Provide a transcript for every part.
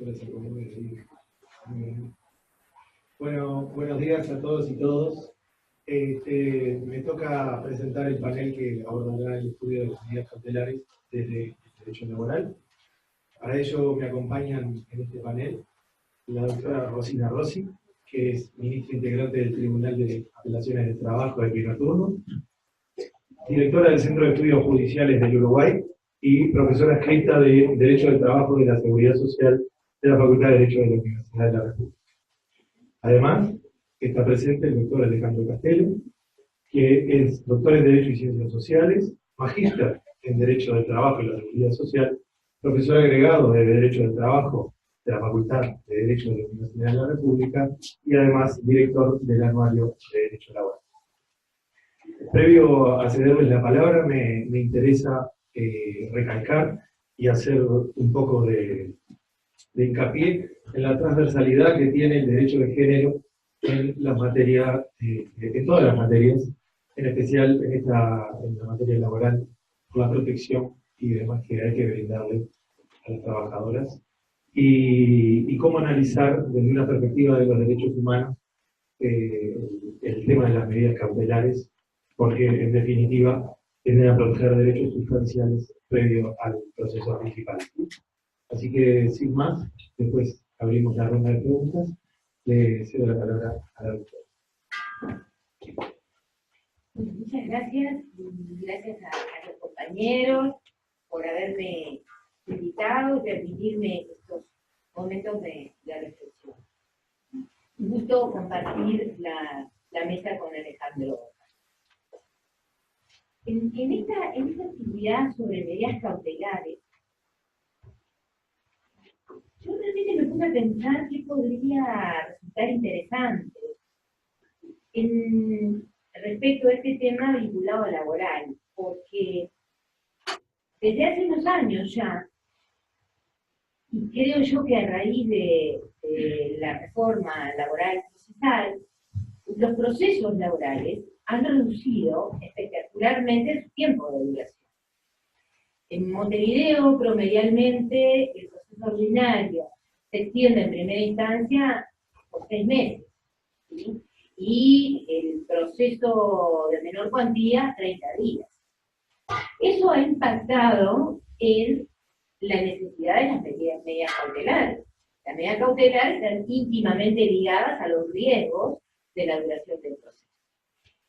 Gracias, como me decía. Bueno, buenos días a todos y todos. Me toca presentar el panel que abordará el estudio de las medidas cautelares desde el derecho laboral. Para ello me acompañan en este panel la doctora Rosina Rossi, que es ministra integrante del Tribunal de Apelaciones de Trabajo de primer turno, directora del Centro de Estudios Judiciales del Uruguay y profesora escrita de Derecho del Trabajo y de la Seguridad Social de la Facultad de Derecho de la Universidad de la República. Además, está presente el doctor Alejandro Castelo, que es doctor en Derecho y Ciencias Sociales, magíster en Derecho del Trabajo y la Seguridad Social, profesor agregado de Derecho del Trabajo de la Facultad de Derecho de la Universidad de la República y además director del Anuario de Derecho Laboral. Previo a cederles la palabra, me interesa recalcar y hacer un poco de hincapié en la transversalidad que tiene el derecho de género en las materias, en todas las materias, en especial en la materia laboral, con la protección y demás que hay que brindarle a las trabajadoras, y cómo analizar desde una perspectiva de los derechos humanos el tema de las medidas cautelares, porque en definitiva tienden a proteger derechos sustanciales previo al proceso principal. Así que, sin más, después abrimos la ronda de preguntas. Le cedo la palabra a la doctora. Muchas gracias. Gracias a los compañeros por haberme invitado y permitirme estos momentos de reflexión. Un gusto compartir la mesa con Alejandro. En esta actividad sobre medidas cautelares, yo realmente me puse a pensar qué podría resultar interesante respecto a este tema vinculado a laboral, porque desde hace unos años ya, y creo yo que a raíz de la reforma laboral procesal, los procesos laborales han reducido espectacularmente su tiempo de duración. En Montevideo, promedialmente, el proceso ordinario se extiende en primera instancia por 6 meses, ¿sí? Y el proceso de menor cuantía, 30 días. Eso ha impactado en la necesidad de las medidas cautelares. Las medidas cautelares están íntimamente ligadas a los riesgos de la duración del proceso.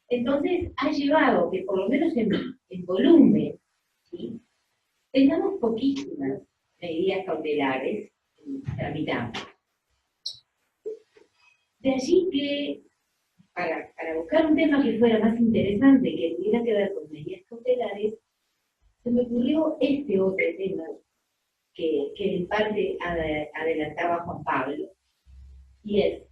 Entonces, ha llevado que, por lo menos en volumen, ¿sí?, tengamos poquísimas medidas cautelares tramitando. De allí que, para buscar un tema que fuera más interesante, que tuviera que ver con medidas cautelares, se me ocurrió este otro tema que en parte adelantaba Juan Pablo, y es,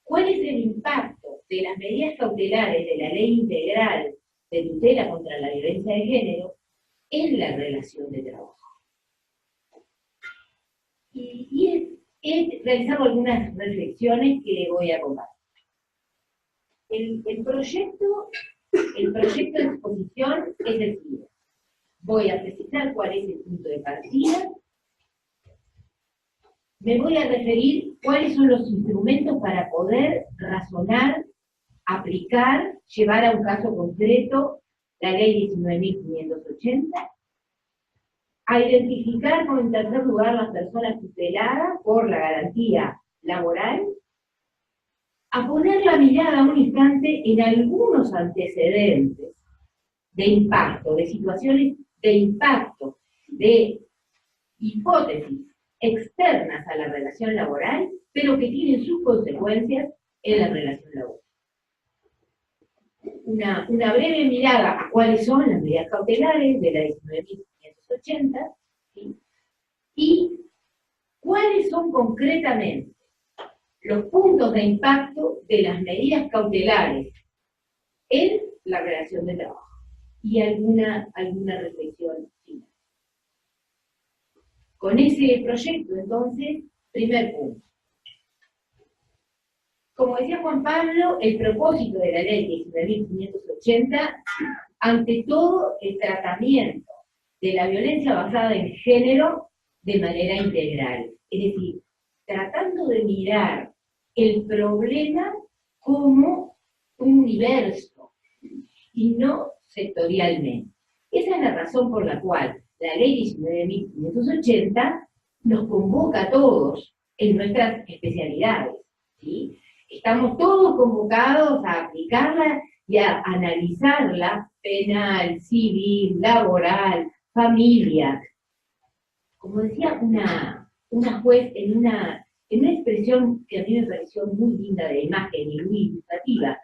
¿cuál es el impacto de las medidas cautelares de la Ley Integral de Tutela contra la Violencia de Género en la relación de trabajo? Y he realizado algunas reflexiones que voy a compartir. El proyecto de exposición es el siguiente. Voy a precisar cuál es el punto de partida. Me voy a referir cuáles son los instrumentos para poder razonar, aplicar, llevar a un caso concreto la ley 19.580, a identificar como en tercer lugar las personas tuteladas por la garantía laboral, a poner la mirada un instante en algunos antecedentes de impacto, de situaciones de impacto, de hipótesis externas a la relación laboral, pero que tienen sus consecuencias en la relación laboral. Una breve mirada a cuáles son las medidas cautelares de la 19.580, ¿sí?, y cuáles son concretamente los puntos de impacto de las medidas cautelares en la relación de trabajo, y alguna reflexión final. Con ese proyecto, entonces, primer punto. Como decía Juan Pablo, el propósito de la ley 19.580, ante todo, el tratamiento de la violencia basada en género de manera integral. Es decir, tratando de mirar el problema como un universo y no sectorialmente. Esa es la razón por la cual la ley 19.580 nos convoca a todos en nuestras especialidades, ¿sí? Estamos todos convocados a aplicarla y a analizarla, penal, civil, laboral, familia. Como decía una juez en una expresión que a mí me pareció muy linda de imagen y muy ilustrativa,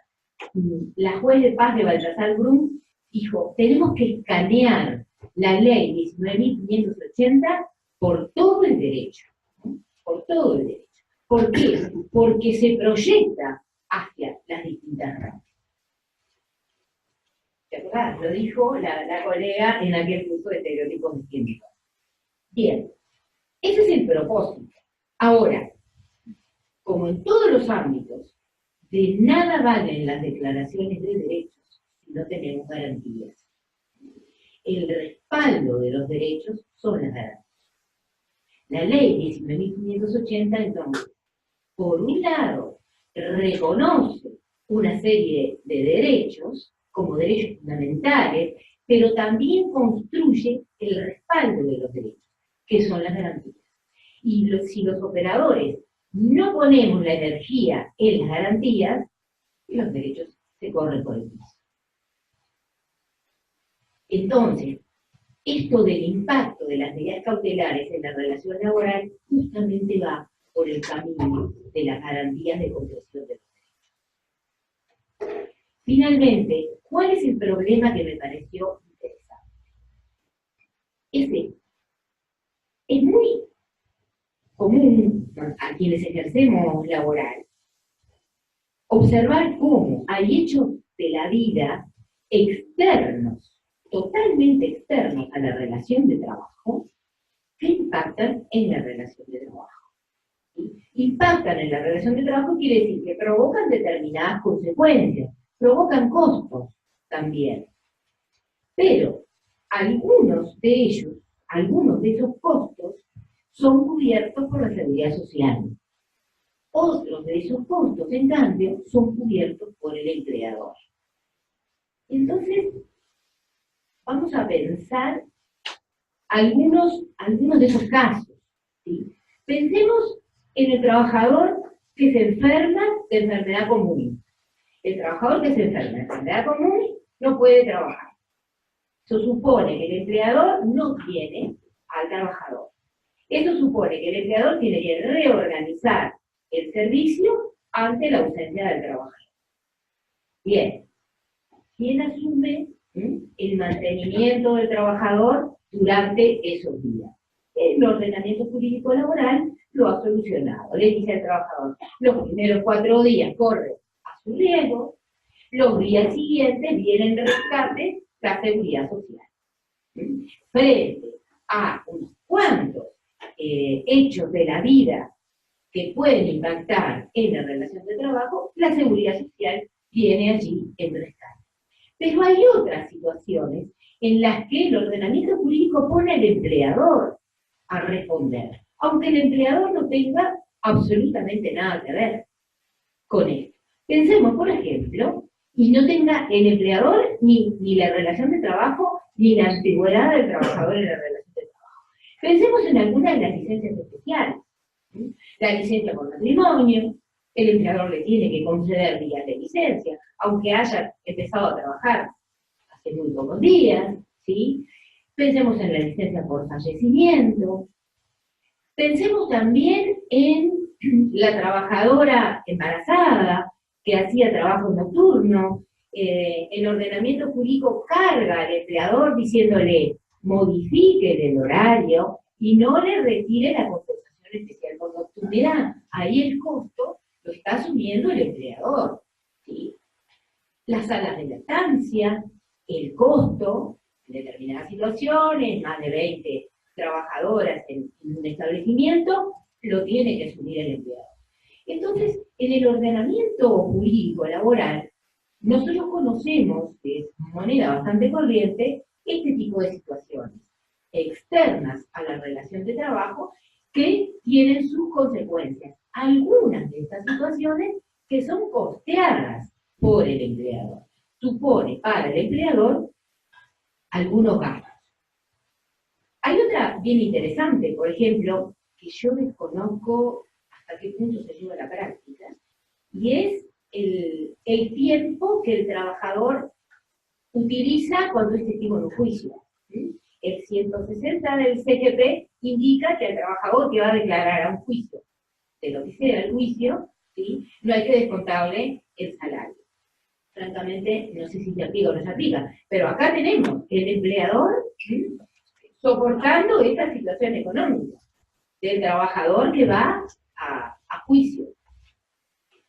la juez de paz de Baltasar Brum dijo, tenemos que escanear la ley 19.580 por todo el derecho, ¿no? Por todo el derecho. ¿Por qué? Porque se proyecta hacia las distintas ramas. ¿Te acordás? Lo dijo la colega en aquel curso de estereotipos de género. Bien, ese es el propósito. Ahora, como en todos los ámbitos, de nada valen las declaraciones de derechos si no tenemos garantías. El respaldo de los derechos son las garantías. La ley 19.580, entonces, por un lado, reconoce una serie de derechos como derechos fundamentales, pero también construye el respaldo de los derechos, que son las garantías. Y si los operadores no ponemos la energía en las garantías, los derechos se corren por el piso. Entonces, esto del impacto de las medidas cautelares en la relación laboral justamente va por el camino de las garantías de concesión de los derechos. Finalmente, ¿cuál es el problema que me pareció interesante? Es muy común a quienes ejercemos laboral observar cómo hay hechos de la vida externos, totalmente externos a la relación de trabajo, que impactan en la relación de trabajo. ¿Sí? Impactan en la relación de trabajo quiere decir que provocan determinadas consecuencias, provocan costos también. Pero algunos de esos costos, son cubiertos por la seguridad social. Otros de esos costos, en cambio, son cubiertos por el empleador. Entonces, vamos a pensar algunos de esos casos. ¿Sí? Pensemos en el trabajador que se enferma de enfermedad común. El trabajador que se enferma de enfermedad común no puede trabajar. Eso supone que el empleador no tiene al trabajador. Eso supone que el empleador tiene que reorganizar el servicio ante la ausencia del trabajador. Bien, ¿quién asume el mantenimiento del trabajador durante esos días? El ordenamiento jurídico laboral lo ha solucionado. Le dice al trabajador, los primeros 4 días corre a su riesgo, los días siguientes viene en rescate la seguridad social. Frente a unos cuantos hechos de la vida que pueden impactar en la relación de trabajo, la seguridad social viene allí en rescate. Pero hay otras situaciones en las que el ordenamiento jurídico pone al empleador a responder, aunque el empleador no tenga absolutamente nada que ver con esto. Pensemos, por ejemplo, y no tenga el empleador ni la relación de trabajo, ni la antigüedad del trabajador en la relación de trabajo. Pensemos en alguna de las licencias especiales. La licencia por matrimonio, el empleador le tiene que conceder días de licencia, aunque haya empezado a trabajar hace muy pocos días, ¿sí? Pensemos en la licencia por fallecimiento. Pensemos también en la trabajadora embarazada que hacía trabajo nocturno. El ordenamiento jurídico carga al empleador diciéndole modifique el horario y no le retire la compensación especial por nocturnidad. Ahí el costo lo está asumiendo el empleador, ¿sí? Las salas de lactancia, el costo, en determinadas situaciones, más de 20 trabajadoras en un establecimiento, lo tiene que asumir el empleador. Entonces, en el ordenamiento jurídico laboral, nosotros conocemos, que es moneda bastante corriente, este tipo de situaciones externas a la relación de trabajo que tienen sus consecuencias. Algunas de estas situaciones que son costeadas por el empleador. Supone para el empleador algunos gastos. Hay otra bien interesante, por ejemplo, que yo desconozco hasta qué punto se lleva a la práctica, y es el tiempo que el trabajador utiliza cuando es testigo en un juicio. El 160 del CGP indica que el trabajador que va a declarar a un juicio, de lo que sea el juicio, ¿sí?, no hay que descontarle el salario. Francamente, no sé si se aplica o no se aplica, pero acá tenemos el empleador soportando esta situación económica del trabajador que va a juicio,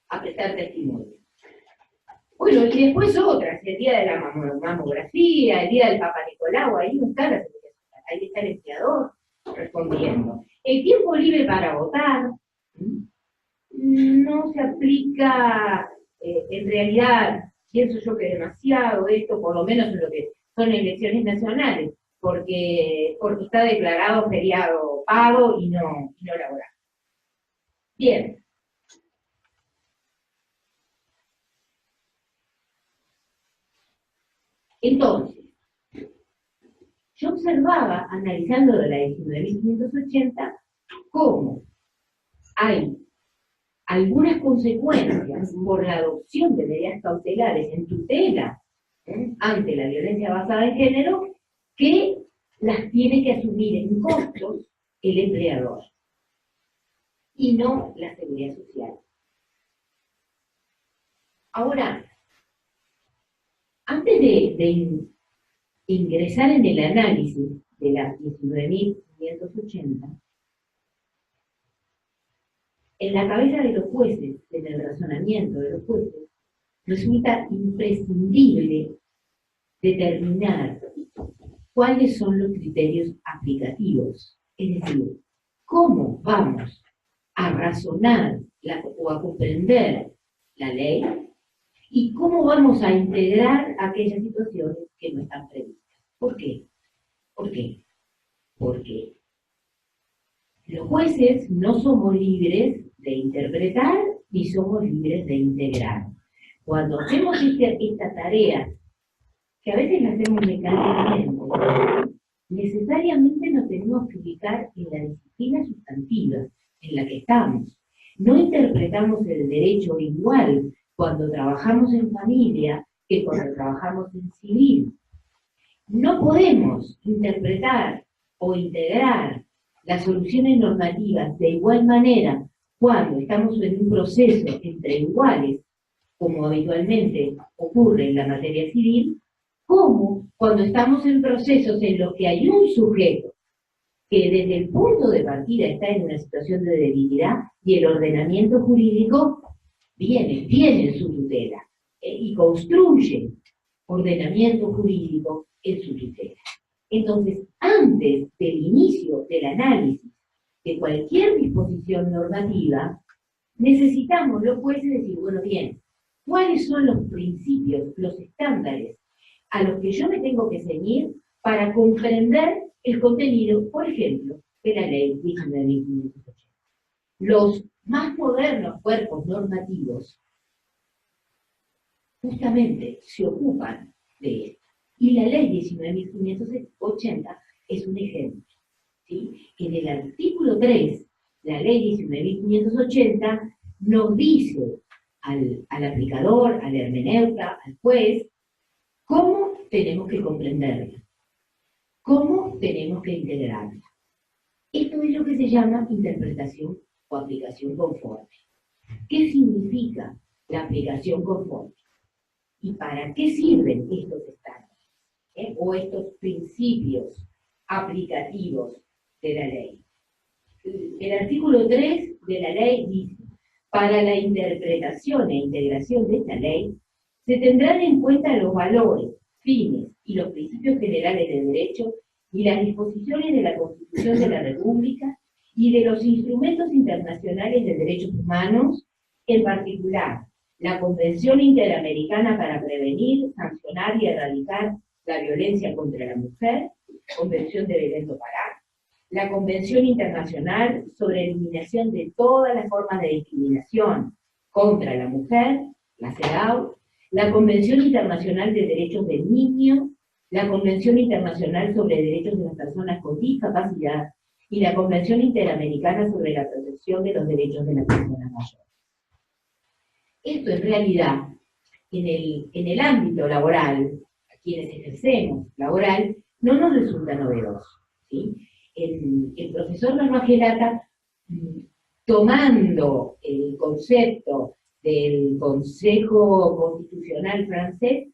a prestar testimonio. Bueno, y después otras, el día de la mamografía, el día del Papa Nicolau, ahí no está la seguridad social, ahí está el empleador respondiendo. El tiempo libre para votar no se aplica, en realidad, pienso yo que demasiado esto, por lo menos en lo que son elecciones nacionales, porque está declarado feriado pago y no laboral. Bien. Entonces, yo observaba, analizando de la 19.580, cómo hay algunas consecuencias por la adopción de medidas cautelares en tutela ante la violencia basada en género que las tiene que asumir en costos el empleador y no la seguridad social. Ahora, antes de ingresar en el análisis de las 19.580, en la cabeza de los jueces, en el razonamiento de los jueces, resulta imprescindible determinar cuáles son los criterios aplicativos. Es decir, cómo vamos a razonar o a comprender la ley y cómo vamos a integrar aquellas situaciones que no están previstas. ¿Por qué? ¿Por qué? Porque los jueces no somos libres de interpretar ni somos libres de integrar. Cuando hacemos esta tarea, que a veces la hacemos mecánicamente, necesariamente nos tenemos que ubicar en la disciplina sustantiva en la que estamos. No interpretamos el derecho igual cuando trabajamos en familia que cuando trabajamos en civil. No podemos interpretar o integrar las soluciones normativas de igual manera cuando estamos en un proceso entre iguales, como habitualmente ocurre en la materia civil, como cuando estamos en procesos en los que hay un sujeto que desde el punto de partida está en una situación de debilidad y el ordenamiento jurídico tiene en su tutela y construye ordenamiento jurídico en su tutela. Entonces, antes del inicio del análisis de cualquier disposición normativa, necesitamos los jueces decir, bueno, bien, ¿cuáles son los principios, los estándares a los que yo me tengo que ceñir para comprender el contenido, por ejemplo, de la ley 19.580? Los más modernos cuerpos normativos justamente se ocupan de esto. Y la ley 19.580 es un ejemplo. ¿Sí? En el artículo 3, la ley 19.580 nos dice al aplicador, al hermeneuta, al juez, cómo tenemos que comprenderla, cómo tenemos que integrarla. Esto es lo que se llama interpretación o aplicación conforme. ¿Qué significa la aplicación conforme? ¿Y para qué sirven estos estándares? O estos principios aplicativos de la ley. El artículo 3 de la ley dice: para la interpretación e integración de esta ley, se tendrán en cuenta los valores, fines y los principios generales del derecho y las disposiciones de la Constitución de la República y de los instrumentos internacionales de derechos humanos, en particular la Convención Interamericana para prevenir, sancionar y erradicar la violencia contra la mujer, Convención de Belén do Pará, la Convención Internacional sobre Eliminación de todas las formas de discriminación contra la mujer, la CEDAW, la Convención Internacional de Derechos del Niño, la Convención Internacional sobre Derechos de las Personas con Discapacidad y la Convención Interamericana sobre la Protección de los Derechos de las Personas Mayores. Esto en realidad, en el ámbito laboral, a quienes ejercemos laboral, no nos resulta novedoso, ¿sí? El profesor Benoît Gelata, tomando el concepto del Consejo Constitucional francés,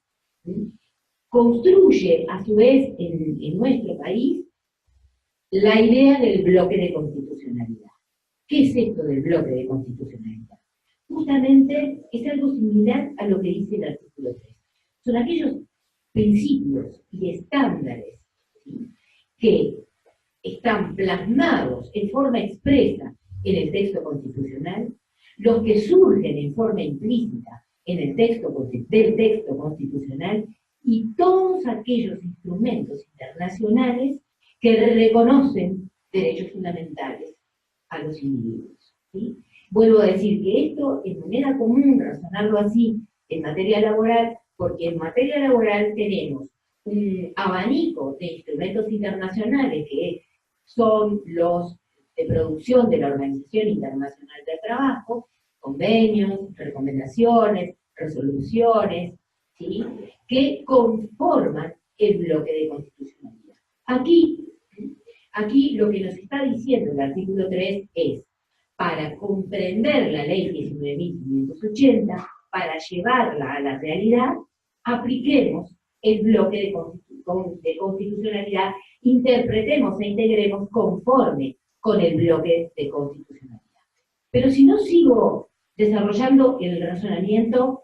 construye a su vez en nuestro país la idea del bloque de constitucionalidad. ¿Qué es esto del bloque de constitucionalidad? Justamente es algo similar a lo que dice el artículo 3. Son aquellos principios y estándares, ¿sí?, que están plasmados en forma expresa en el texto constitucional, los que surgen en forma implícita en el texto constitucional, y todos aquellos instrumentos internacionales que reconocen derechos fundamentales a los individuos, ¿sí? Vuelvo a decir que esto es manera común razonarlo así en materia laboral, porque en materia laboral tenemos un abanico de instrumentos internacionales que son los de producción de la Organización Internacional del Trabajo, convenios, recomendaciones, resoluciones, ¿sí?, que conforman el bloque de constitucionalidad. Aquí lo que nos está diciendo el artículo 3 es: para comprender la ley 19.580, para llevarla a la realidad, apliquemos el bloque de constitucionalidad, interpretemos e integremos conforme con el bloque de constitucionalidad. Pero si no sigo desarrollando el razonamiento,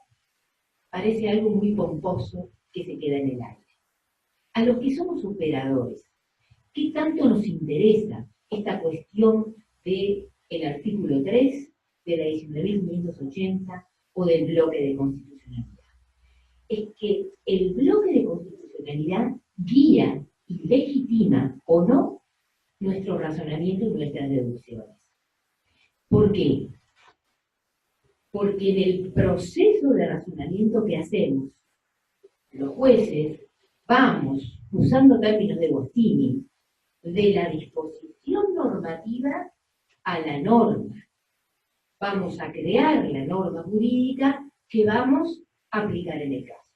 parece algo muy pomposo que se queda en el aire. A los que somos operadores, ¿qué tanto nos interesa esta cuestión del artículo 3 de la 19.580 o del bloque de constitucionalidad? Es que el bloque de constitucionalidad guía y legitima o no nuestro razonamiento y nuestras deducciones. ¿Por qué? Porque en el proceso de razonamiento que hacemos, los jueces vamos, usando términos de Bostini, de la disposición normativa a la norma. Vamos a crear la norma jurídica que vamos a aplicar en el caso.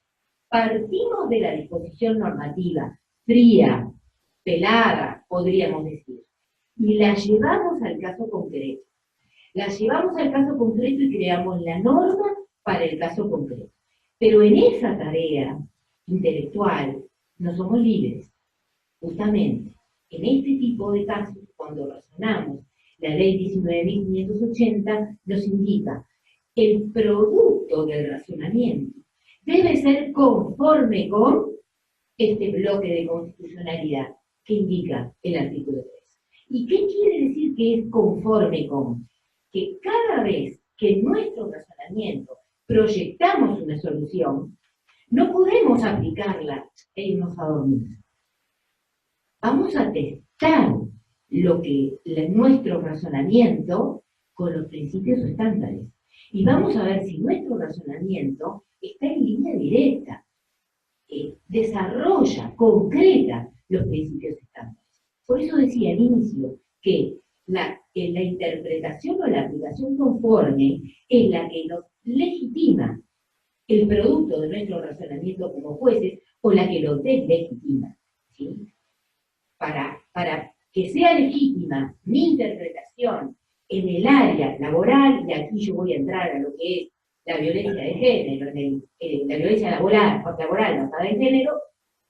Partimos de la disposición normativa fría, pelada, podríamos decir, y la llevamos al caso concreto. La llevamos al caso concreto y creamos la norma para el caso concreto. Pero en esa tarea intelectual no somos libres. Justamente, en este tipo de casos, cuando razonamos la ley 19.580, nos indica el producto del razonamiento debe ser conforme con este bloque de constitucionalidad que indica el artículo 3. ¿Y qué quiere decir que es conforme con? Que cada vez que en nuestro razonamiento proyectamos una solución, no podemos aplicarla e irnos a dormir. Vamos a testar nuestro razonamiento con los principios o estándares. Y vamos a ver si nuestro razonamiento está en línea directa, desarrolla, concreta los principios estándares. Por eso decía al inicio que la interpretación o la aplicación conforme es la que nos legitima el producto de nuestro razonamiento como jueces, o la que lo deslegitima, ¿sí? Para que sea legítima mi interpretación en el área laboral, y aquí yo voy a entrar a lo que es la violencia de género, la violencia laboral basada en género,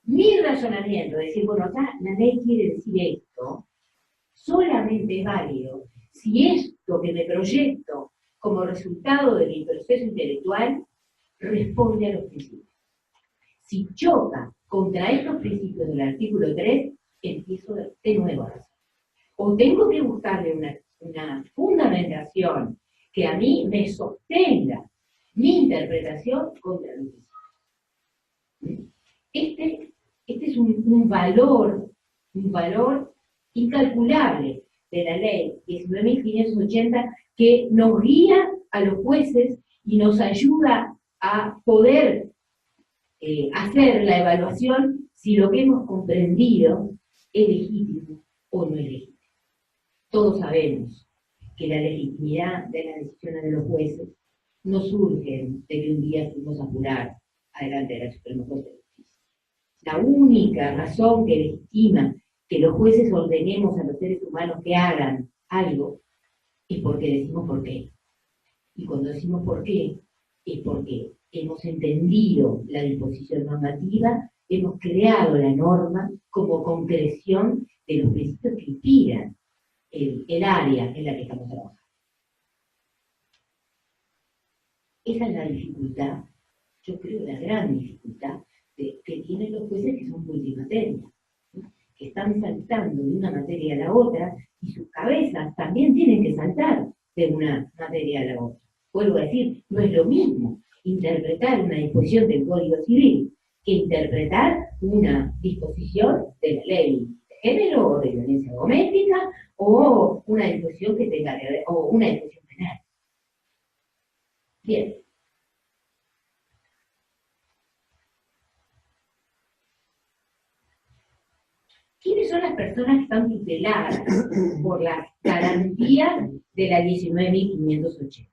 mi razonamiento, decir, bueno, acá la ley quiere decir esto, solamente es válido si esto que me proyecto como resultado de mi proceso intelectual responde a los principios. Si choca contra estos principios del artículo 3, empiezo de nuevo a razón. O tengo que buscarle una fundamentación que a mí me sostenga mi interpretación contra los principios. Este es un valor incalculable de la ley 19.580 que nos guía a los jueces y nos ayuda a poder hacer la evaluación si lo que hemos comprendido es legítimo o no es legítimo. Todos sabemos que la legitimidad de las decisiones de los jueces no surge de que un día fuimos a jurar adelante de la Suprema Corte de Justicia. La única razón que legitima que los jueces ordenemos a los seres humanos que hagan algo es porque decimos por qué. Y cuando decimos por qué, es porque hemos entendido la disposición normativa, hemos creado la norma como concreción de los principios que inspiran el área en la que estamos trabajando. Esa es la dificultad, yo creo la gran dificultad que tienen los jueces que son multimateria, ¿no? Que están saltando de una materia a la otra y sus cabezas también tienen que saltar de una materia a la otra. Vuelvo a decir, no es lo mismo interpretar una disposición del Código Civil que interpretar una disposición de la ley de género o de violencia doméstica o una disposición que tenga que ver, o una disposición penal. Bien. ¿Quiénes son las personas que están tuteladas por las garantías de la 19.580?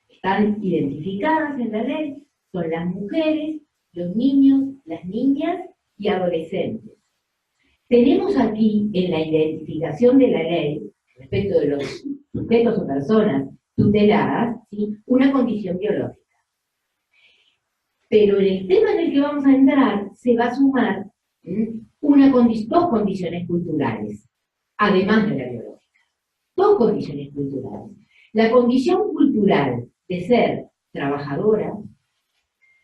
Están identificadas en la ley, son las mujeres, los niños, las niñas y adolescentes. Tenemos aquí en la identificación de la ley, respecto de los sujetos o personas tuteladas, ¿sí?, una condición biológica. Pero en el tema en el que vamos a entrar se va a sumar dos condiciones culturales, además de la biológica. Dos condiciones culturales. La condición cultural de ser trabajadora,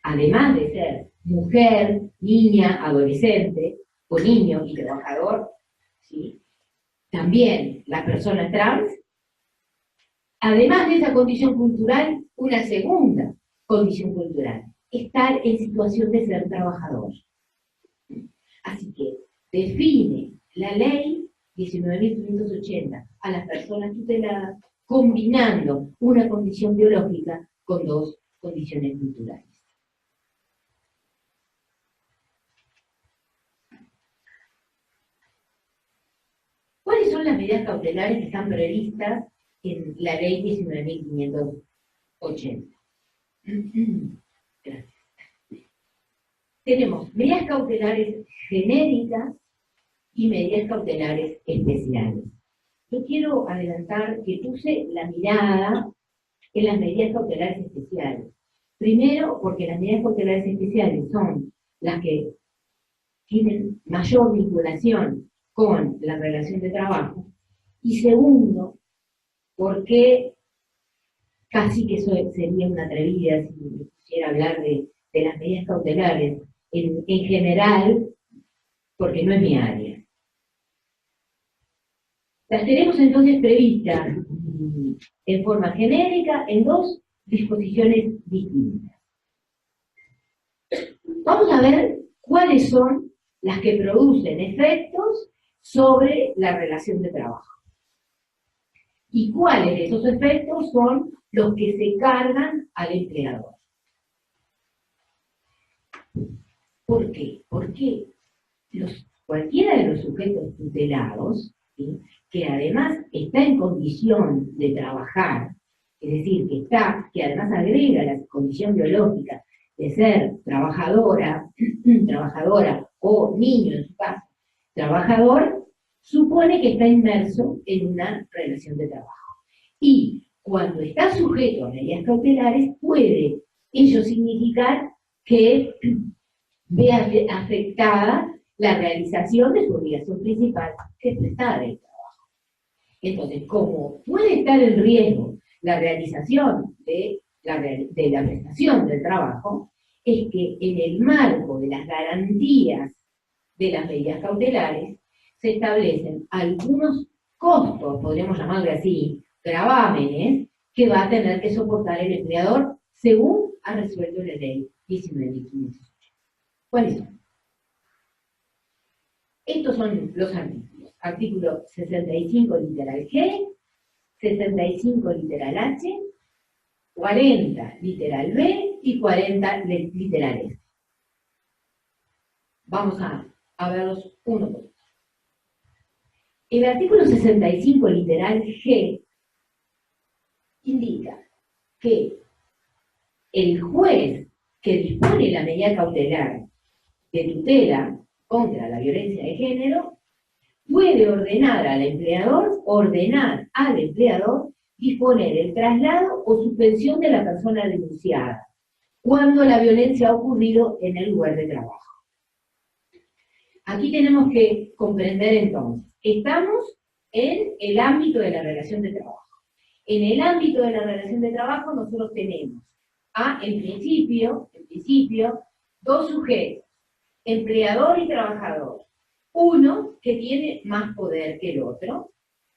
además de ser mujer, niña, adolescente, o niño y trabajador, ¿sí?, también la persona trans, además de esa condición cultural, una segunda condición cultural, estar en situación de ser trabajador. Así que define la ley 19.580 a las personas tuteladas combinando una condición biológica con dos condiciones culturales. ¿Cuáles son las medidas cautelares que están previstas en la ley 19.580? Gracias. Tenemos medidas cautelares genéricas y medidas cautelares especiales. Yo quiero adelantar que puse la mirada en las medidas cautelares especiales. Primero, porque las medidas cautelares especiales son las que tienen mayor vinculación con la relación de trabajo. Y segundo, porque casi que eso sería una atrevida si quisiera hablar de las medidas cautelares en general, porque no es mi área. Las tenemos entonces previstas en forma genérica en dos disposiciones distintas. Vamos a ver cuáles son las que producen efectos sobre la relación de trabajo. Y cuáles de esos efectos son los que se cargan al empleador. ¿Por qué? Porque cualquiera de los sujetos tutelados, ¿sí?, que además está en condición de trabajar, es decir, que además agrega la condición biológica de ser trabajadora o niño en su caso, trabajador, supone que está inmerso en una relación de trabajo. Y cuando está sujeto a medidas cautelares, puede ello significar que vea afectada la realización de su obligación principal, que es prestar el trabajo. Entonces, como puede estar en riesgo la realización de la prestación del trabajo, es que en el marco de las garantías de las medidas cautelares se establecen algunos costos, podríamos llamarlo así, gravámenes, que va a tener que soportar el empleador según ha resuelto la ley 19.508. ¿Cuáles son? Estos son los artículos. Artículo 65 literal G, 65 literal H, 40 literal B y 40 literal F. Vamos a verlos uno por uno. El artículo 65 literal G indica que el juez que dispone la medida cautelar de tutela contra la violencia de género puede ordenar al empleador disponer el traslado o suspensión de la persona denunciada cuando la violencia ha ocurrido en el lugar de trabajo. Aquí tenemos que comprender entonces, estamos en el ámbito de la relación de trabajo. En el ámbito de la relación de trabajo nosotros tenemos en principio, dos sujetos, empleador y trabajador. Uno que tiene más poder que el otro.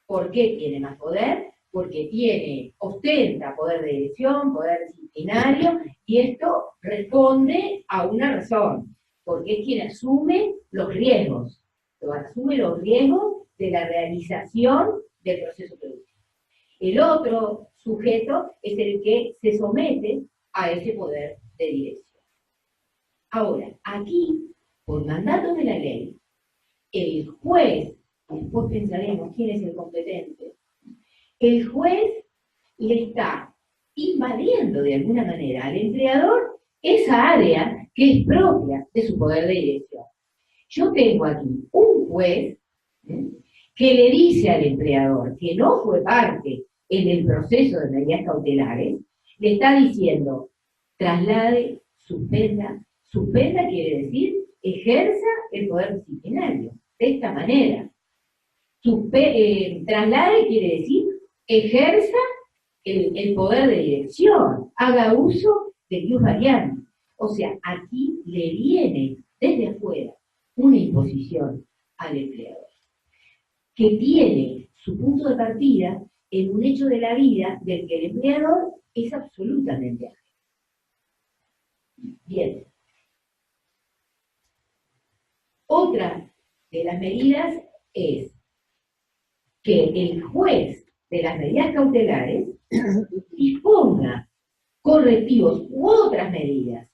¿Por qué tiene más poder? Porque ostenta poder de dirección, poder disciplinario, y esto responde a una razón, porque es quien asume los riesgos de la realización del proceso productivo. El otro sujeto es el que se somete a ese poder de dirección. Ahora, aquí, por mandato de la ley, el juez, después pensaremos quién es el competente, el juez le está invadiendo de alguna manera al empleador esa área que es propia de su poder de dirección. Yo tengo aquí un juez que le dice al empleador que no fue parte en el proceso de medidas cautelares, le está diciendo, traslade, suspenda quiere decir, ejerza el poder disciplinario, de esta manera. Traslade quiere decir, ejerza el poder de dirección, haga uso del ius variante. O sea, aquí le viene desde afuera una imposición al empleador, que tiene su punto de partida en un hecho de la vida del que el empleador es absolutamente ajeno. Bien. Otra de las medidas es que el juez de las medidas cautelares disponga correctivos u otras medidas,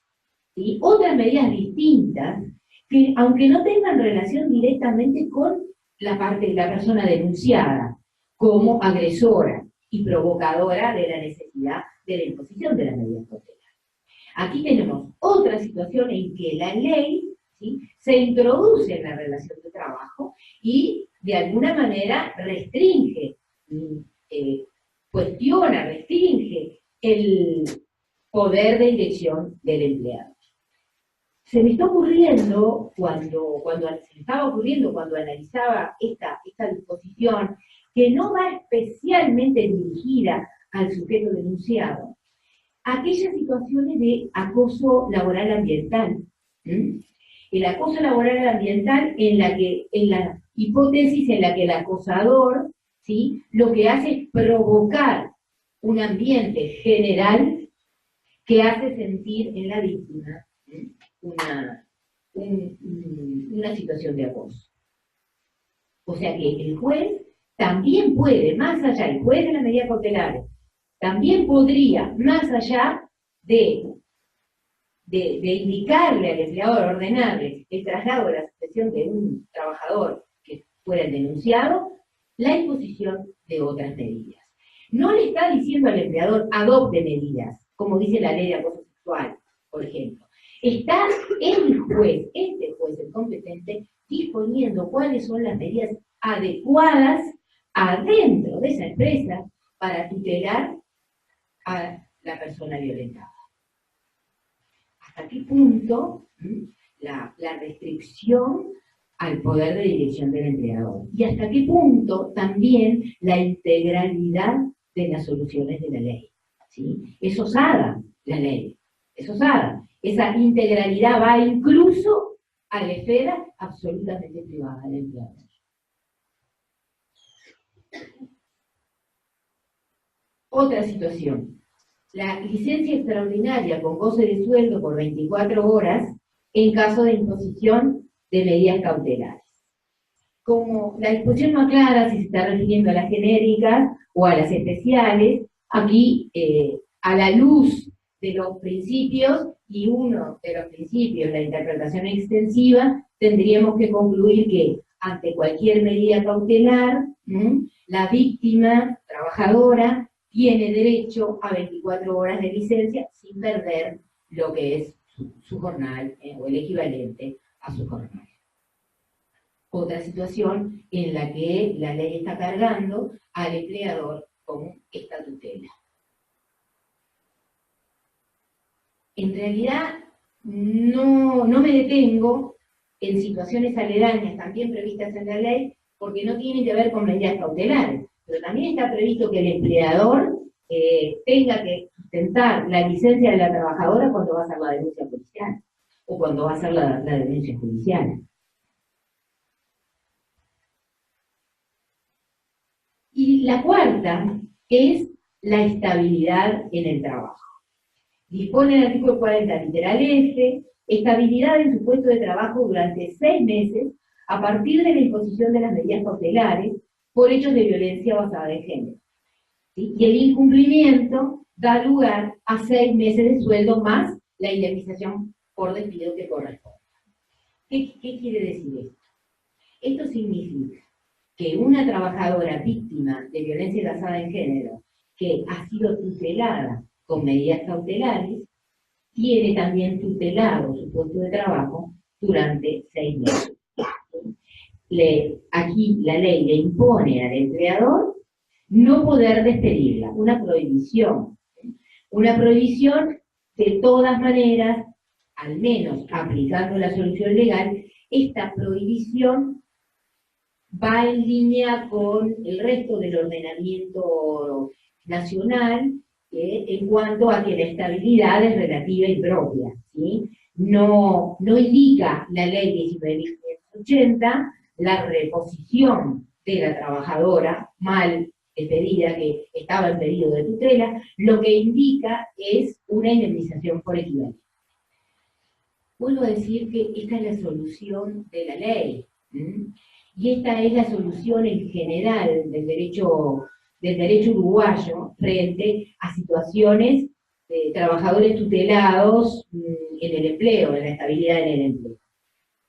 ¿sí? Otras medidas distintas que, aunque no tengan relación directamente con la persona denunciada, como agresora y provocadora de la necesidad de la imposición de las medidas cautelares. Aquí tenemos otra situación en que la ley, ¿sí?, se introduce en la relación de trabajo y de alguna manera restringe, restringe el poder de dirección del empleado. Se me está ocurriendo, cuando analizaba esta disposición, que no va especialmente dirigida al sujeto denunciado, aquellas situaciones de acoso laboral ambiental. El acoso laboral ambiental en la hipótesis en la que el acosador, ¿sí?, lo que hace es provocar un ambiente general que hace sentir en la víctima una situación de acoso. O sea que el juez también puede, más allá, el juez de las medidas cautelares, también podría, más allá de indicarle al empleador, ordenarle el traslado de la suspensión de un trabajador que fuera el denunciado, la imposición de otras medidas. No le está diciendo al empleador, adopte medidas, como dice la ley de acoso sexual, por ejemplo. Está el juez, el competente, disponiendo cuáles son las medidas adecuadas adentro de esa empresa para tutelar a la persona violentada. ¿Hasta qué punto la restricción al poder de dirección del empleador? Y hasta qué punto también la integralidad de las soluciones de la ley, ¿sí? Es osada la ley, es osada. Esa integralidad va incluso a la esfera absolutamente privada del empleador. Otra situación. La licencia extraordinaria con goce de sueldo por 24 horas en caso de imposición de medidas cautelares. como la disposición no aclara si se está refiriendo a las genéricas o a las especiales, aquí, a la luz de los principios, y uno de los principios, la interpretación extensiva, tendríamos que concluir que ante cualquier medida cautelar, la víctima trabajadora tiene derecho a 24 horas de licencia sin perder lo que es su jornal, o el equivalente a su jornal. Otra situación en la que la ley está cargando al empleador con esta tutela. En realidad, no me detengo en situaciones aledañas también previstas en la ley, porque no tienen que ver con medidas cautelares, pero también está previsto que el empleador tenga que sustentar la licencia de la trabajadora cuando va a hacer la denuncia policial, o cuando va a hacer la denuncia judicial. Y la cuarta es la estabilidad en el trabajo. Dispone el artículo 40, literal F, estabilidad en su puesto de trabajo durante 6 meses a partir de la imposición de las medidas cautelares por hechos de violencia basada en género. ¿Sí? Y el incumplimiento da lugar a 6 meses de sueldo más la indemnización por despido que corresponda. ¿Qué quiere decir esto? Esto significa que una trabajadora víctima de violencia basada en género que ha sido tutelada con medidas cautelares, tiene también tutelado su puesto de trabajo durante 6 meses. Aquí la ley le impone al empleador no poder despedirla, una prohibición. Una prohibición, de todas maneras, al menos aplicando la solución legal, esta prohibición va en línea con el resto del ordenamiento nacional, en cuanto a que la estabilidad es relativa y propia, ¿sí? No indica la ley 19.580 la reposición de la trabajadora mal despedida que estaba en periodo de tutela, lo que indica es una indemnización por equivalente. Vuelvo a decir que esta es la solución de la ley, y esta es la solución en general del derecho uruguayo frente a situaciones de trabajadores tutelados en el empleo, en la estabilidad en el empleo.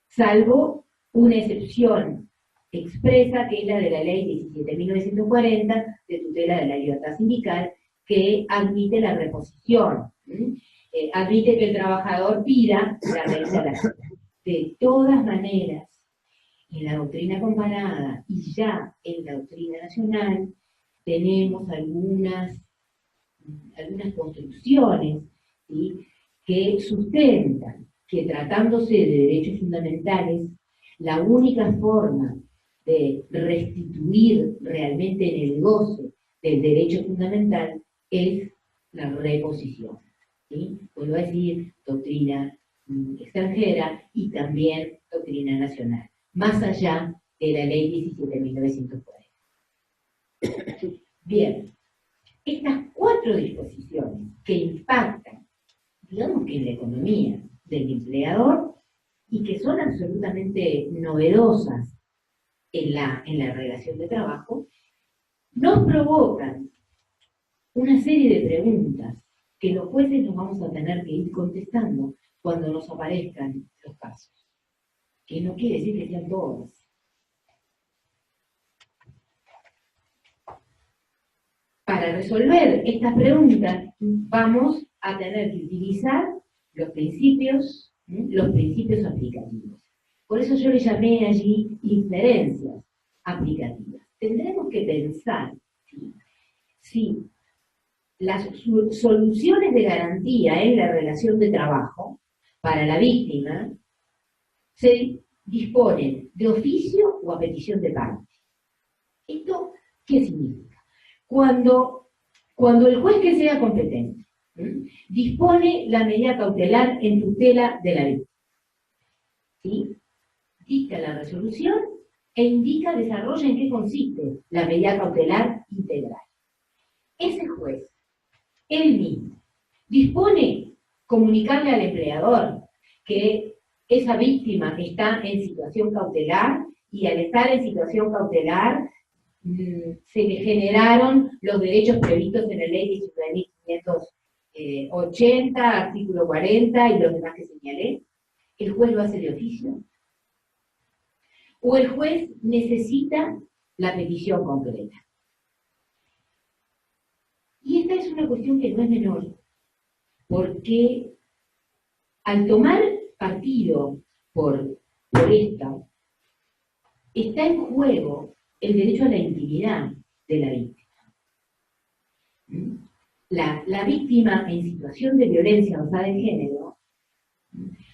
Salvo una excepción expresa, que es la de la ley 17.940 de tutela de la libertad sindical, que admite la reposición, admite que el trabajador pida la reinstalación. De todas maneras, en la doctrina comparada y ya en la doctrina nacional, tenemos algunas construcciones, ¿sí?, que sustentan que, tratándose de derechos fundamentales, la única forma de restituir realmente en el goce del derecho fundamental es la reposición, ¿sí? Vuelvo a decir, doctrina extranjera y también doctrina nacional, más allá de la ley 17.940. Bien, estas 4 disposiciones que impactan, digamos que en la economía del empleador, y que son absolutamente novedosas en la relación de trabajo, nos provocan una serie de preguntas que los jueces nos vamos a tener que ir contestando cuando nos aparezcan los casos, que no quiere decir que sean todos. Para resolver estas preguntas vamos a tener que utilizar los principios aplicativos. Por eso yo le llamé allí inferencias aplicativas. Tendremos que pensar si las soluciones de garantía en la relación de trabajo para la víctima se disponen de oficio o a petición de parte. ¿Esto qué significa? Cuando el juez que sea competente dispone la medida cautelar en tutela de la víctima, ¿sí?, dicta la resolución e indica, desarrolla en qué consiste la medida cautelar integral. Ese juez, él mismo, dispone comunicarle al empleador que esa víctima está en situación cautelar y al estar en situación cautelar, se le generaron los derechos previstos en la ley 19.580, artículo 40 y los demás que señalé. ¿El juez lo hace de oficio? ¿O el juez necesita la petición concreta? Y esta es una cuestión que no es menor, porque al tomar partido por esto, está en juego el derecho a la intimidad de la víctima. La víctima en situación de violencia basada en género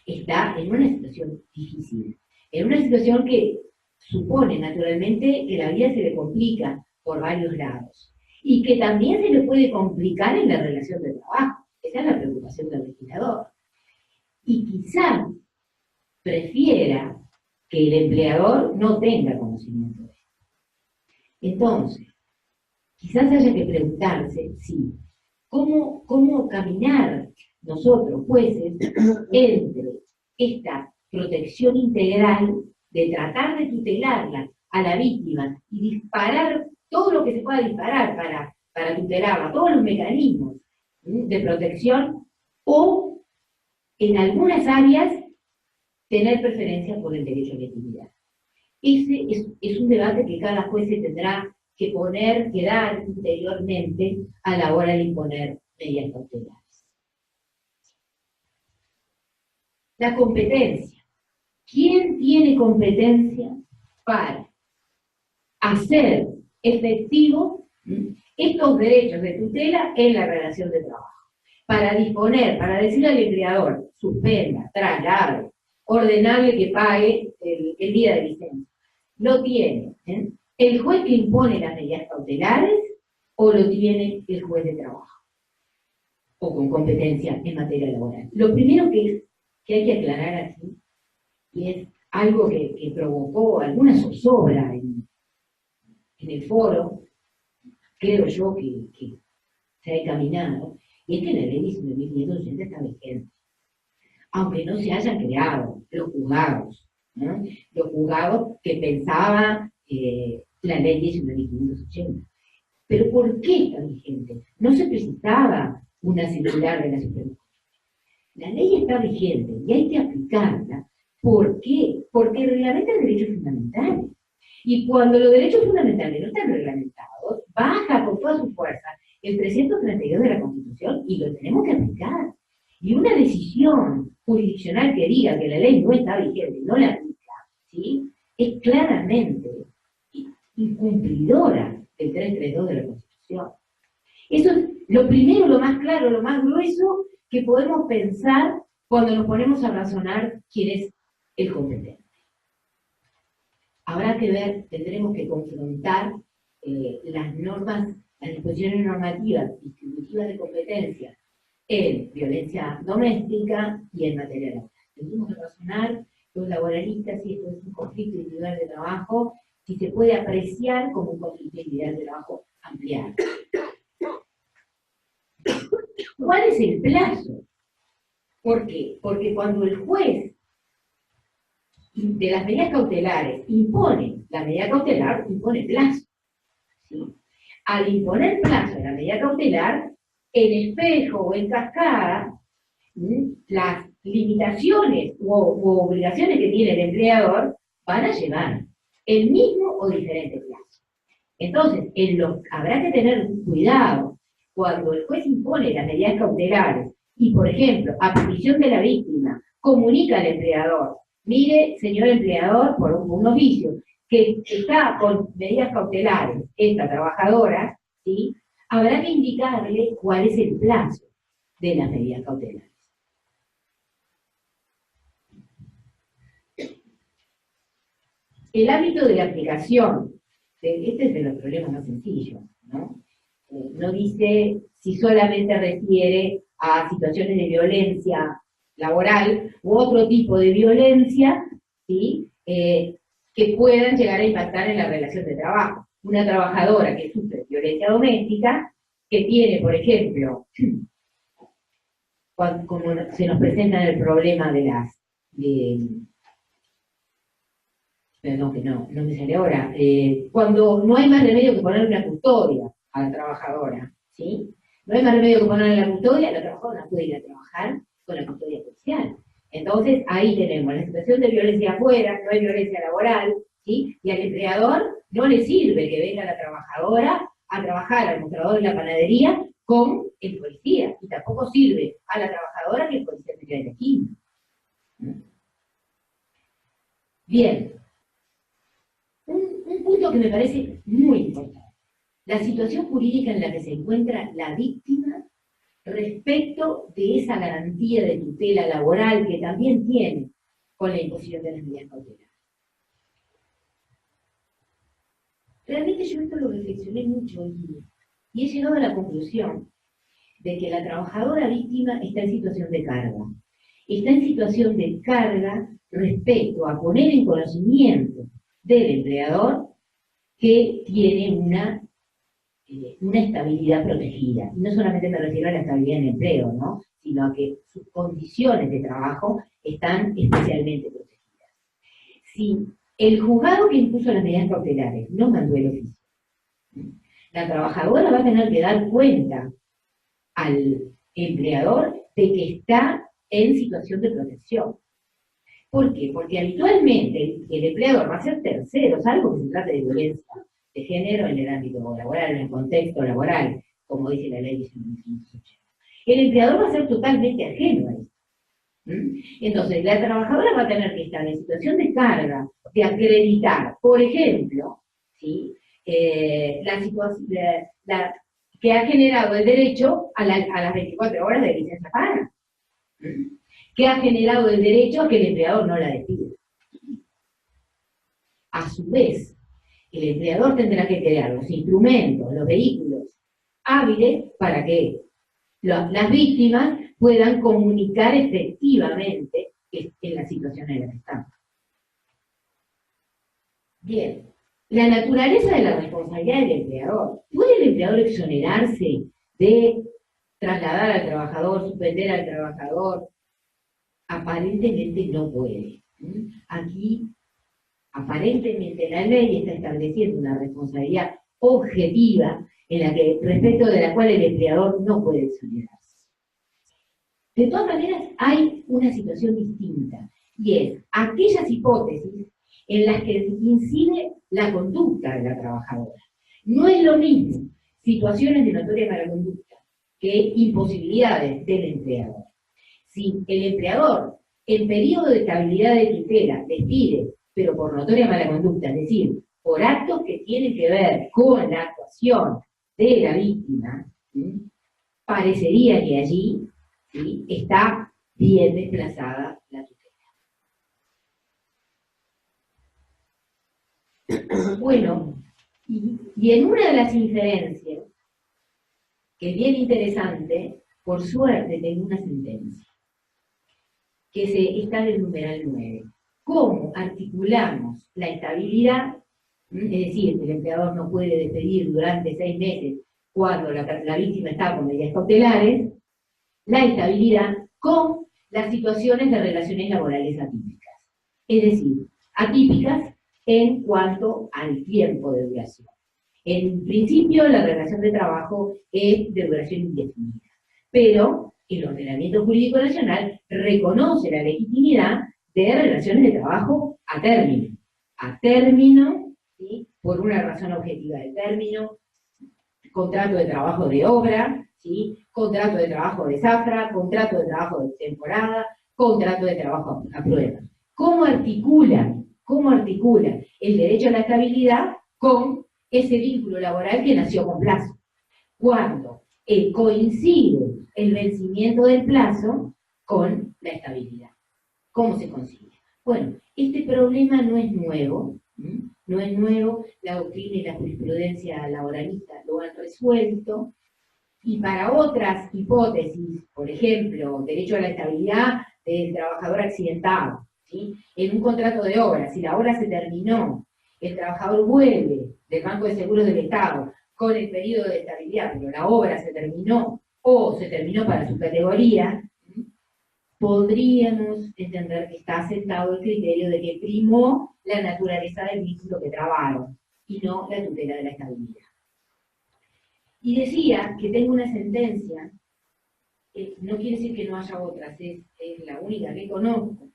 está en una situación difícil, en una situación que supone naturalmente que la vida se le complica por varios lados y que también se le puede complicar en la relación de trabajo. Esa es la preocupación del legislador. Y quizá prefiera que el empleador no tenga conocimiento de esto. Entonces, quizás haya que preguntarse si cómo caminar nosotros, jueces, entre esta protección integral de tratar de tutelarla a la víctima y disparar todo lo que se pueda disparar para tutelarla, todos los mecanismos de protección, o en algunas áreas tener preferencia por el derecho a la intimidad. Ese es un debate que cada juez se tendrá que dar interiormente a la hora de imponer medidas cautelares. La competencia. ¿Quién tiene competencia para hacer efectivo estos derechos de tutela en la relación de trabajo? Para disponer, para decirle al empleador, suspenda, traslade, ordenarle que pague el día de licencia. ¿Lo tiene el juez que impone las medidas cautelares o lo tiene el juez de trabajo? O con competencia en materia laboral. Lo primero que hay que aclarar aquí, y es algo que provocó alguna zozobra en el foro, creo yo que se ha encaminado, y es que la ley 19.580 está vigente. Aunque no se hayan creado los juzgados, ¿no? Los juzgados que pensaba la ley 19.580. ¿Pero por qué está vigente? No se precisaba una circular de la Suprema Corte. La ley está vigente y hay que aplicarla. ¿Por qué? Porque reglamenta derechos fundamentales. Y cuando los derechos fundamentales no están reglamentados, baja con toda su fuerza el 332 de la Constitución y lo tenemos que aplicar. Y una decisión jurisdiccional que diga que la ley no está vigente, no la aplica, ¿sí?, es claramente incumplidora del 332 de la Constitución. Eso es lo primero, lo más claro, lo más grueso que podemos pensar cuando nos ponemos a razonar quién es el competente. Habrá que ver, tendremos que confrontar las normas, las disposiciones normativas distributivas de competencia en violencia doméstica y en materia laboral. Tendremos que razonar los laboralistas si esto es un conflicto individual de trabajo, si se puede apreciar como un conflicto individual de trabajo ampliado. ¿Cuál es el plazo? ¿Por qué? Porque cuando el juez de las medidas cautelares impone la medida cautelar, impone plazo, ¿sí? Al imponer plazo de la medida cautelar, en espejo o en cascada, las limitaciones u obligaciones que tiene el empleador van a llevar el mismo o diferente plazo. Entonces, habrá que tener cuidado cuando el juez impone las medidas cautelares y, por ejemplo, a petición de la víctima, comunica al empleador: mire, señor empleador, por un oficio, que está con medidas cautelares esta trabajadora, ¿sí?, habrá que indicarle cuál es el plazo de las medidas cautelares. El ámbito de la aplicación, este es de los problemas más sencillos, ¿no? No dice si solamente refiere a situaciones de violencia laboral u otro tipo de violencia, ¿sí?, que puedan llegar a impactar en la relación de trabajo. Una trabajadora que sufre violencia doméstica, que tiene, por ejemplo, como se nos presenta en el problema de perdón que no me sale ahora, cuando no hay más remedio que poner una custodia a la trabajadora, ¿sí? No hay más remedio que ponerle la custodia, la trabajadora no puede ir a trabajar con la custodia policial. Entonces, ahí tenemos la situación de violencia afuera, no hay violencia laboral, ¿sí? Y al empleador no le sirve que venga la trabajadora a trabajar al mostrador de la panadería con el policía, y tampoco sirve a la trabajadora que el policía se quede en la esquina. Bien, un punto que me parece muy importante. La situación jurídica en la que se encuentra la víctima respecto de esa garantía de tutela laboral que también tiene con la imposición de las medidas cautelares. Realmente yo esto lo reflexioné mucho y he llegado a la conclusión de que la trabajadora víctima está en situación de carga. Está en situación de carga respecto a poner en conocimiento del empleador que tiene una estabilidad protegida. Y no solamente me refiero a la estabilidad en el empleo, ¿no? Sino a que sus condiciones de trabajo están especialmente protegidas. Si el juzgado que impuso las medidas cautelares no mandó el oficio, la trabajadora va a tener que dar cuenta al empleador de que está en situación de protección. ¿Por qué? Porque habitualmente el empleador va a ser tercero, salvo que se trate de violencia de género en el ámbito laboral, en el contexto laboral, como dice la ley 1980. El empleador va a ser totalmente ajeno a eso. Entonces, la trabajadora va a tener que estar en situación de carga, de acreditar, por ejemplo, ¿sí? La situación que ha generado el derecho a las 24 horas de licencia paga, que ha generado el derecho a que el empleador no la despida. A su vez, el empleador tendrá que crear los instrumentos, los vehículos hábiles para que las víctimas puedan comunicar efectivamente en la situación en la que están. Bien, la naturaleza de la responsabilidad del empleador. ¿Puede el empleador exonerarse de trasladar al trabajador, suspender al trabajador? Aparentemente no puede. Aquí, aparentemente la ley está estableciendo una responsabilidad objetiva en la que, respecto de la cual el empleador no puede exonerarse. De todas maneras, hay una situación distinta, y es aquellas hipótesis en las que incide la conducta de la trabajadora. No es lo mismo situaciones de notoria mala conducta que imposibilidades del empleador. Si el empleador, en periodo de estabilidad de tutela, despide, pero por notoria mala conducta, es decir, por actos que tienen que ver con la actuación de la víctima, parecería que allí, ¿sí?, está bien desplazada la tutela. Bueno, y en una de las inferencias, que es bien interesante, por suerte tengo una sentencia, que está en el numeral 9. ¿Cómo articulamos la estabilidad? Es decir, el empleador no puede despedir durante 6 meses cuando la víctima está con medidas cautelares, la estabilidad con las situaciones de relaciones laborales atípicas. Es decir, atípicas en cuanto al tiempo de duración. En principio, la relación de trabajo es de duración indefinida, pero el ordenamiento jurídico nacional reconoce la legitimidad de relaciones de trabajo a término, ¿sí?, por una razón objetiva de término, contrato de trabajo de obra, ¿sí?, contrato de trabajo de zafra, contrato de trabajo de temporada, contrato de trabajo a prueba. ¿Cómo articula el derecho a la estabilidad con ese vínculo laboral que nació con plazo? Cuando coincide el vencimiento del plazo con la estabilidad. ¿Cómo se consigue? Bueno, este problema no es nuevo, la doctrina y la jurisprudencia laboralista lo han resuelto, y para otras hipótesis, por ejemplo, derecho a la estabilidad del trabajador accidentado, ¿sí?, en un contrato de obra, si la obra se terminó, el trabajador vuelve del Banco de Seguros del Estado con el periodo de estabilidad, pero la obra se terminó o se terminó para su categoría, podríamos entender que está sentado el criterio de que primó la naturaleza del vínculo que trabaron y no la tutela de la estabilidad. Y decía que tengo una sentencia, no quiere decir que no haya otras, es la única que conozco,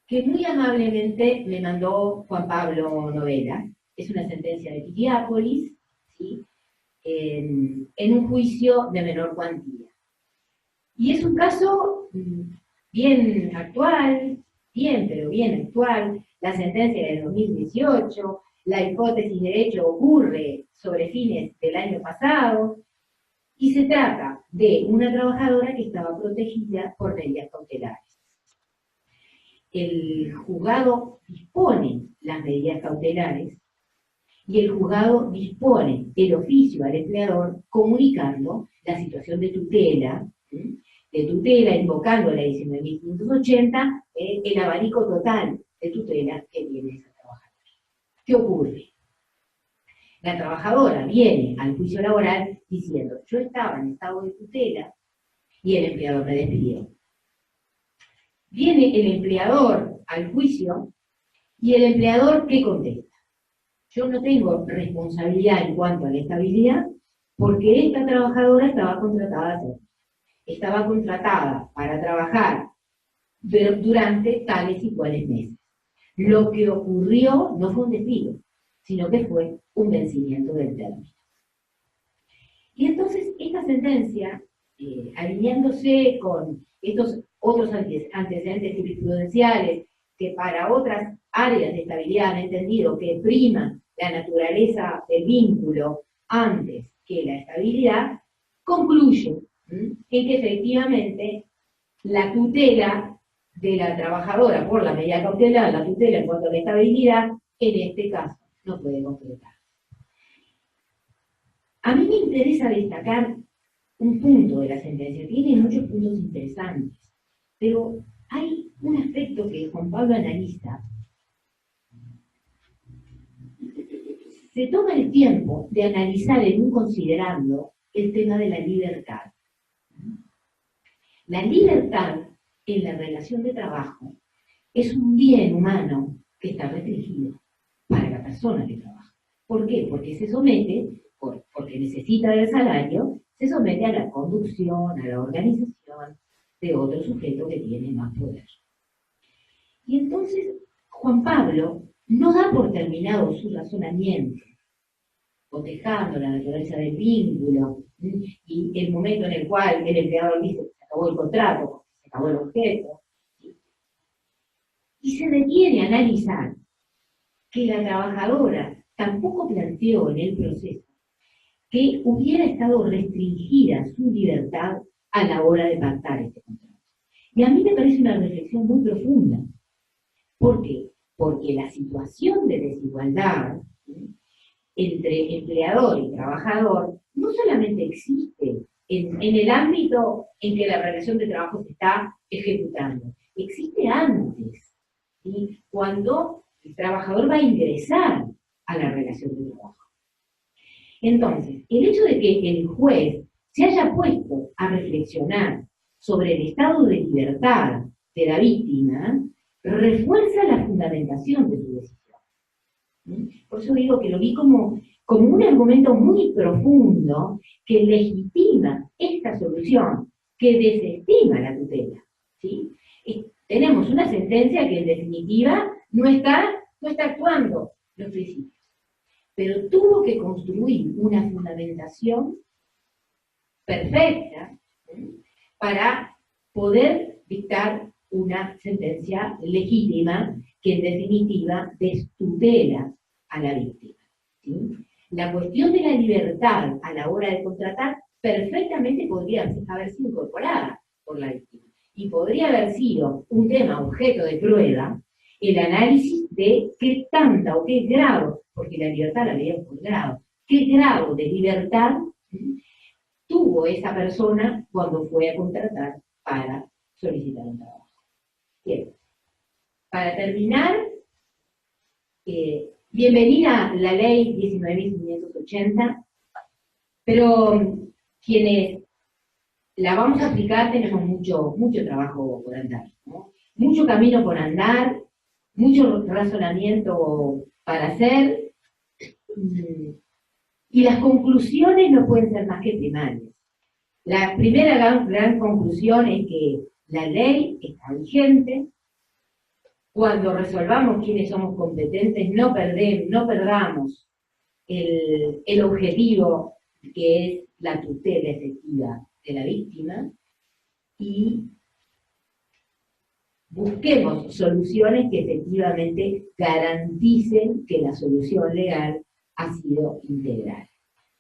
que muy amablemente me mandó Juan Pablo Novela. Es una sentencia de Pitiápolis, ¿sí? En un juicio de menor cuantía. Y es un caso bien actual, pero bien actual. La sentencia del 2018, la hipótesis de hecho ocurre sobre fines del año pasado, y se trata de una trabajadora que estaba protegida por medidas cautelares. El juzgado dispone las medidas cautelares y el juzgado dispone el oficio al empleador comunicando la situación de tutela, invocando la 19.580, el abanico total de tutela que tiene esa trabajadora. ¿Qué ocurre? La trabajadora viene al juicio laboral diciendo, yo estaba en estado de tutela y el empleador me despidió. Viene el empleador al juicio y el empleador, ¿qué contesta? Yo no tengo responsabilidad en cuanto a la estabilidad porque esta trabajadora estaba contratada para trabajar durante tales y cuales meses. Lo que ocurrió no fue un despido, sino que fue un vencimiento del término. Y entonces esta sentencia, alineándose con estos otros antecedentes jurisprudenciales que para otras áreas de estabilidad han entendido que prima la naturaleza del vínculo antes que la estabilidad, concluye en que efectivamente la tutela de la trabajadora por la medida cautelar, la tutela en cuanto a la estabilidad, en este caso no puede concretar. A mí me interesa destacar un punto de la sentencia, tiene muchos puntos interesantes, pero hay un aspecto que Juan Pablo analiza. Se toma el tiempo de analizar en un considerando el tema de la libertad. La libertad en la relación de trabajo es un bien humano que está restringido para la persona que trabaja. ¿Por qué? Porque se somete, porque necesita del salario, se somete a la conducción, a la organización de otro sujeto que tiene más poder. Y entonces Juan Pablo no da por terminado su razonamiento, cotejando la naturaleza del vínculo y el momento en el cual el empleador dice que se acabó el contrato, se acabó el objeto, ¿sí? Y se detiene a analizar que la trabajadora tampoco planteó en el proceso que hubiera estado restringida su libertad a la hora de pactar este contrato. Y a mí me parece una reflexión muy profunda. ¿Por qué? Porque la situación de desigualdad entre empleador y trabajador no solamente existe en el ámbito en que la relación de trabajo se está ejecutando, existe antes, ¿sí? Cuando el trabajador va a ingresar a la relación de trabajo. Entonces, el hecho de que el juez se haya puesto a reflexionar sobre el estado de libertad de la víctima refuerza la fundamentación de su decisión. Por eso digo que lo vi como un argumento muy profundo que legitima esta solución, que desestima la tutela, ¿sí? Tenemos una sentencia que en definitiva no está actuando los principios, pero tuvo que construir una fundamentación perfecta, ¿sí?, para poder dictar una sentencia legítima que en definitiva destutela a la víctima, ¿sí? La cuestión de la libertad a la hora de contratar perfectamente podría haber sido incorporada por la víctima y podría haber sido un tema objeto de prueba el análisis de qué tanta o qué grado, porque la libertad la medimos por grado, qué grado de libertad tuvo esa persona cuando fue a contratar para solicitar un trabajo. Bien. Para terminar, bienvenida la ley 19.580, pero quienes la vamos a aplicar, tenemos mucho trabajo por andar, ¿no? Mucho camino por andar, mucho razonamiento para hacer, y las conclusiones no pueden ser más que primarias. La primera gran conclusión es que la ley está vigente. Cuando resolvamos quiénes somos competentes, no perdamos el objetivo, que es la tutela efectiva de la víctima, y busquemos soluciones que efectivamente garanticen que la solución legal ha sido integral.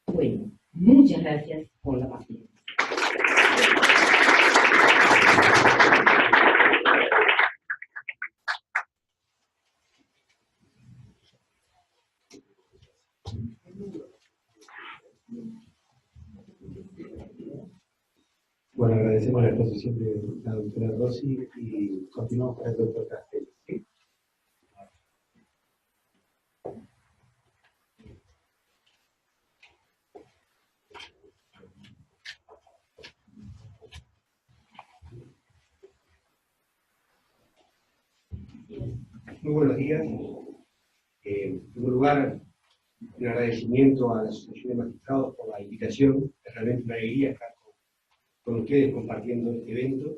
Bueno, muchas gracias por la paciencia. Bueno, agradecemos la exposición de la doctora Rossi y continuamos con el doctor Castelli. ¿Sí? Muy buenos días. En primer lugar, un agradecimiento a la Asociación de Magistrados por la invitación. Es realmente una alegría estar con ustedes compartiendo este evento.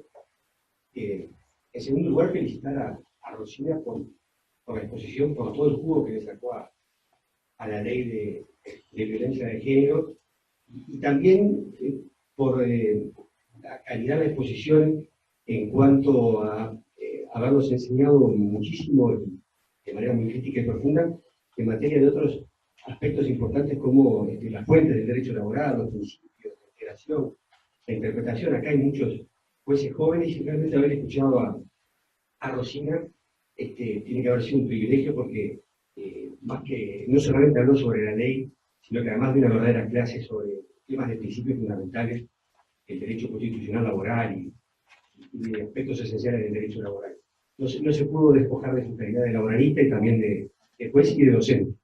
En segundo lugar, felicitar a Rosina por la exposición, por todo el jugo que le sacó a la ley de violencia de género, y también por la calidad de la exposición en cuanto a habernos enseñado muchísimo, de manera muy crítica y profunda, en materia de otros aspectos importantes como las fuentes del derecho laboral, los principios, la integración, la interpretación. Acá hay muchos jueces jóvenes, y realmente haber escuchado a Rosina tiene que haber sido un privilegio, porque más que no solamente habló sobre la ley, sino que además de una verdadera clase sobre temas de principios fundamentales, el derecho constitucional laboral y de aspectos esenciales del derecho laboral. No se pudo despojar de su calidad de laboralista y también de juez y de docente,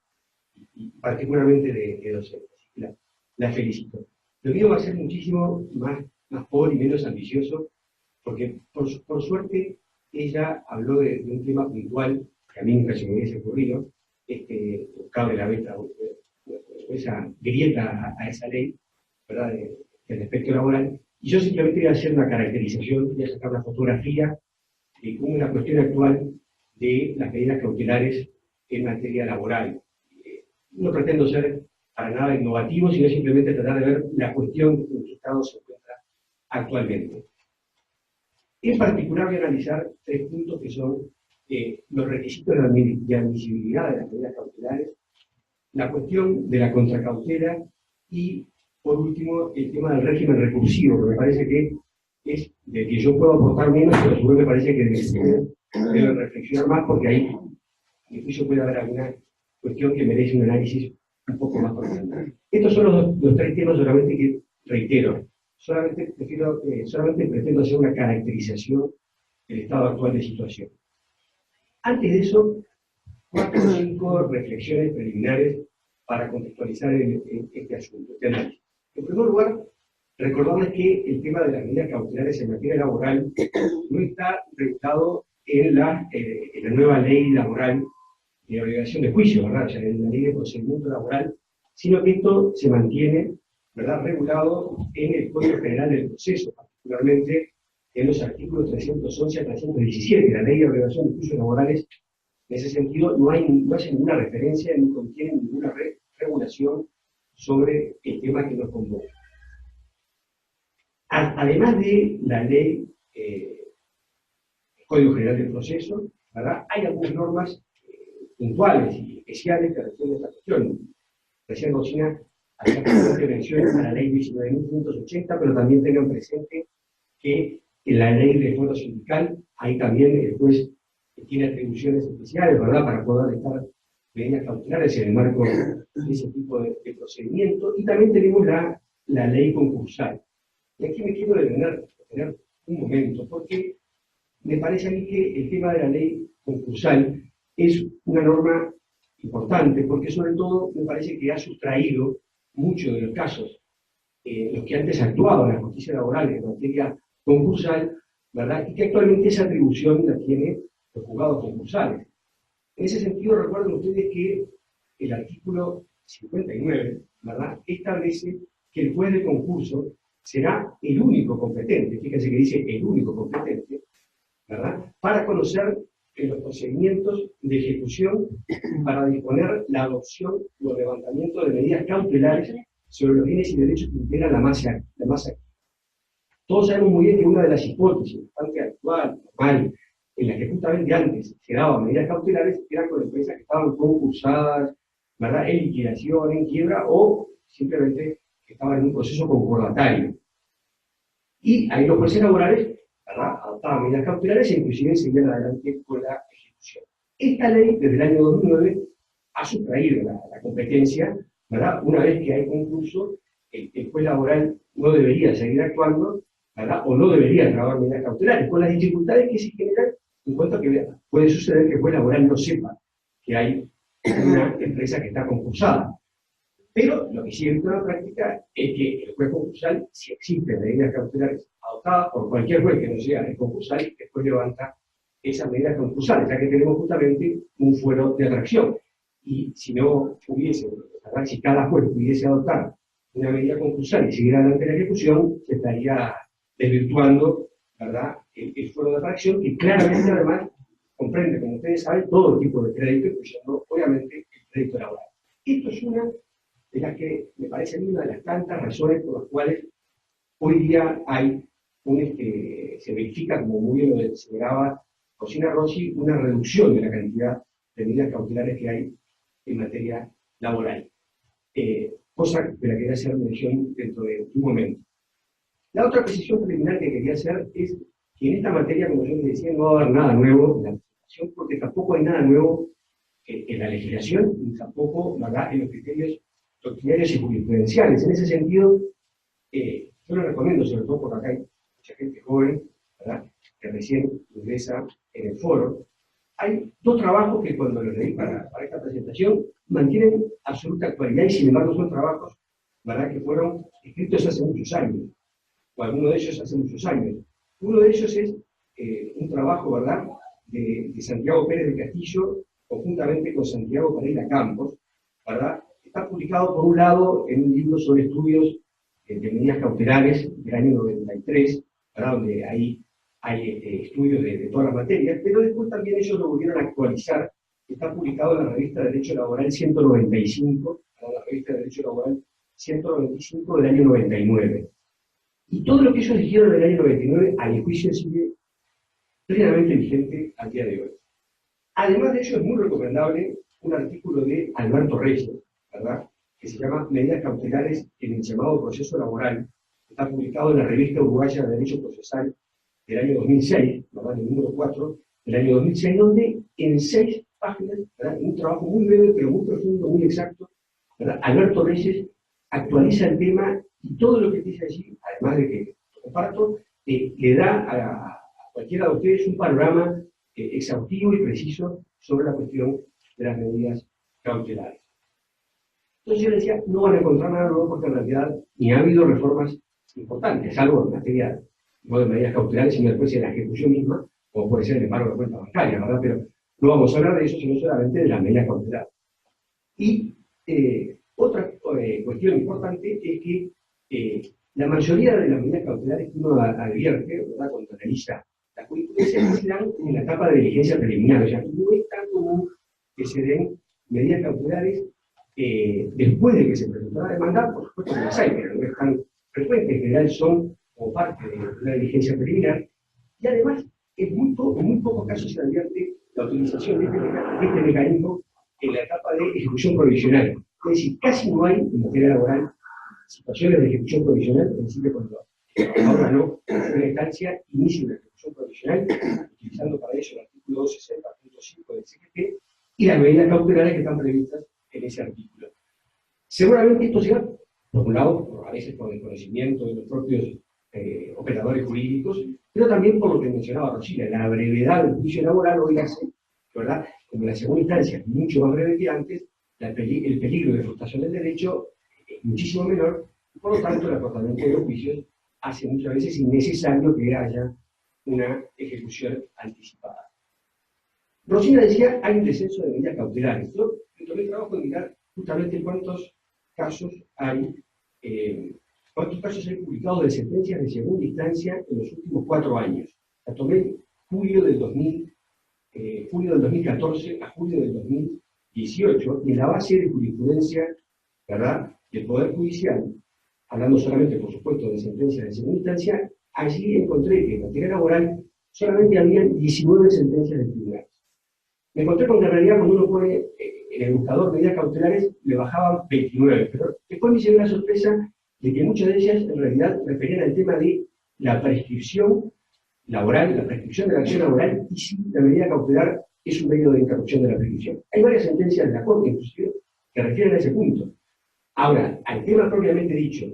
y particularmente de docente. La felicito. Lo mío va a ser muchísimo más pobre y menos ambicioso, porque por suerte ella habló de un tema puntual que a mí nunca se me hubiese ocurrido, cabe la beta, esa grieta a esa ley, ¿verdad?, del aspecto laboral, y yo simplemente voy a hacer una caracterización, voy a sacar una fotografía de cómo es la cuestión actual de las medidas cautelares en materia laboral. No pretendo ser para nada innovativo, sino simplemente tratar de ver la cuestión en que Estado se encuentra actualmente. En particular voy a analizar 3 puntos que son los requisitos de admisibilidad de las medidas cautelares, la cuestión de la contracautela y, por último, el tema del régimen recursivo, que me parece que es del que yo puedo aportar menos, pero seguro me parece que debe reflexionar más, porque ahí, en mi juicio, puede haber alguna cuestión que merece un análisis un poco más profundo. Estos son los 3 temas, solamente que reitero. Solamente pretendo hacer una caracterización del estado actual de situación. Antes de eso, 4 o 5 reflexiones preliminares para contextualizar este asunto, este análisis. En primer lugar, recordarles que el tema de las medidas cautelares en materia laboral no está regulado en la nueva ley laboral de obligación de juicio, ¿verdad?, o sea, en la ley de procedimiento laboral, sino que esto se mantiene, ¿verdad?, regulado en el Código General del Proceso, particularmente en los artículos 311 a 317. La ley de obligación de juicios laborales, en ese sentido, no hace ninguna referencia ni contiene ninguna regulación sobre el tema que nos convoca. Además de la ley Código General del Proceso, ¿verdad?, hay algunas normas puntuales y especiales que refieren a esta cuestión. Recién Rosina hacía mención a la ley 19.580, pero también tengan presente que en la ley de fuero sindical, ahí también el juez tiene atribuciones especiales, ¿verdad?, para poder estar medidas cautelares en el marco de ese tipo de procedimiento. Y también tenemos la ley concursal. Y aquí me quiero detener un momento, porque me parece a mí que el tema de la ley concursal es una norma importante, porque sobre todo me parece que ha sustraído muchos de los casos los que antes actuaban en la justicia laboral en materia concursal, ¿verdad? Y que actualmente esa atribución la tienen los juzgados concursales. En ese sentido, recuerden ustedes que el artículo 59, ¿verdad?, establece que el juez de concurso será el único competente, fíjense que dice el único competente, ¿verdad?, para conocer los procedimientos de ejecución para disponer la adopción o el levantamiento de medidas cautelares sobre los bienes y derechos que integran la masa activa. Todos sabemos muy bien que una de las hipótesis, bastante actual, normal, en la que justamente antes se daban medidas cautelares, eran con empresas que estaban concursadas, ¿verdad?, en liquidación, en quiebra, o simplemente que estaban en un proceso concordatario. Y ahí los jueces laborales, ¿verdad?, adoptaban medidas cautelares e inclusive seguían adelante con la ejecución. Esta ley, desde el año 2009, ha sustraído la competencia, ¿verdad? Una vez que hay concurso, el juez laboral no debería seguir actuando, ¿verdad?, o no debería grabar medidas cautelares, con las dificultades que se generan en cuanto a que puede suceder que el juez laboral no sepa que hay una empresa que está concursada. Pero lo que sí he visto en la práctica es que el juez concursal, si existen medidas cautelares adoptadas por cualquier juez que no sea el concursal, después levanta esas medidas concursales, ya que tenemos justamente un fuero de atracción. Y si no hubiese, ¿verdad?, si cada juez pudiese adoptar una medida concursal y seguir adelante la ejecución, se estaría desvirtuando, ¿verdad?, el fuero de atracción, que claramente además comprende, como ustedes saben, todo tipo de crédito, incluyendo obviamente el crédito laboral. Esto es una de las que me parece a mí una de las tantas razones por las cuales hoy día hay se verifica, como muy bien lo señalaba Rosina Rossi, una reducción de la cantidad de medidas cautelares que hay en materia laboral. Cosa de la que voy a hacer mención dentro de un momento. La otra precisión preliminar que quería hacer es que en esta materia, como yo les decía, no va a haber nada nuevo en la legislación, porque tampoco hay nada nuevo en la legislación, ni tampoco, ¿verdad?, en los criterios doctrinarios y jurisprudenciales. En ese sentido, yo les recomiendo, sobre todo porque acá hay mucha gente joven, ¿verdad?, que recién ingresa en el foro. Hay dos trabajos que cuando los leí para esta presentación mantienen absoluta actualidad y sin embargo son trabajos, ¿verdad?, que fueron escritos hace muchos años, o alguno de ellos hace muchos años. Uno de ellos es un trabajo, ¿verdad?, de Santiago Pérez del Castillo, conjuntamente con Santiago Pereira Campos, ¿verdad? Está publicado por un lado en un libro sobre estudios de medidas cautelares del año 93, ¿verdad?, donde ahí hay estudios de todas las materias, pero después también ellos lo volvieron a actualizar. Está publicado en la revista de Derecho Laboral 195, la revista de Derecho Laboral 195 del año 99. Y todo lo que ellos dijeron en el año 99, a mi juicio, sigue plenamente vigente al día de hoy. Además de ello, es muy recomendable un artículo de Alberto Reyes, ¿verdad?, que se llama Medidas cautelares en el llamado proceso laboral. Está publicado en la revista uruguaya de Derecho Procesal del año 2006, ¿verdad?, el número 4 del año 2006, donde en 6 páginas, ¿verdad?, un trabajo muy breve, pero muy profundo, muy exacto, ¿verdad?, Alberto Reyes actualiza el tema y todo lo que dice allí, además de que lo comparto, le da a cualquiera de ustedes un panorama exhaustivo y preciso sobre la cuestión de las medidas cautelares. Entonces yo decía, no van a encontrar nada nuevo porque en realidad ni ha habido reformas importantes, salvo en materia no de medidas cautelares, sino después de la ejecución misma, como puede ser el embargo de cuenta bancaria, ¿verdad? Pero no vamos a hablar de eso, sino solamente de las medidas cautelares. Y otra cuestión importante es que la mayoría de las medidas cautelares que uno advierte, ¿verdad?, cuando analiza la jurisprudencia, se dan en la etapa de diligencia preliminar. O sea, no es tan común que se den medidas cautelares después de que se presentó la demanda. Por supuesto que las hay, pero no es tan frecuente. En general son como parte de una diligencia preliminar. Y además, en muy pocos casos se advierte la utilización de este mecanismo en la etapa de ejecución provisional. Es decir, casi no hay en materia laboral situaciones de ejecución provisional, es decir, que cuando ahora no, en una instancia inicia una ejecución provisional, utilizando para ello el artículo 260.5 del CGT y las medidas cautelares que están previstas en ese artículo. Seguramente esto se da, por un lado, a veces por el conocimiento de los propios operadores jurídicos, pero también por lo que mencionaba Rosina, la brevedad del juicio laboral hoy hace, ¿verdad?, como la segunda instancia es mucho más breve que antes, el peligro de frustración del derecho es muchísimo menor, Por lo tanto, el acortamiento de los juicios hace muchas veces innecesario que haya una ejecución anticipada. Rosina decía, hay un descenso de medidas cautelares. Yo tomé el trabajo de mirar justamente cuántos casos hay publicados de sentencias de segunda instancia en los últimos 4 años. La tomé julio del 2014 a julio del 2018, y en la base de jurisprudencia, ¿verdad?, del Poder Judicial, hablando solamente, por supuesto, de sentencias de segunda instancia, allí encontré que en materia laboral solamente había 19 sentencias de tribunales. Me encontré con que en realidad cuando uno pone en el buscador medidas cautelares, le bajaban 29, pero después me llegó la sorpresa de que muchas de ellas en realidad referían al tema de la prescripción laboral, la prescripción de la acción laboral, y si la medida cautelar es un medio de interrupción de la prescripción. Hay varias sentencias de la Corte, inclusive, que refieren a ese punto. Ahora, al tema propiamente dicho,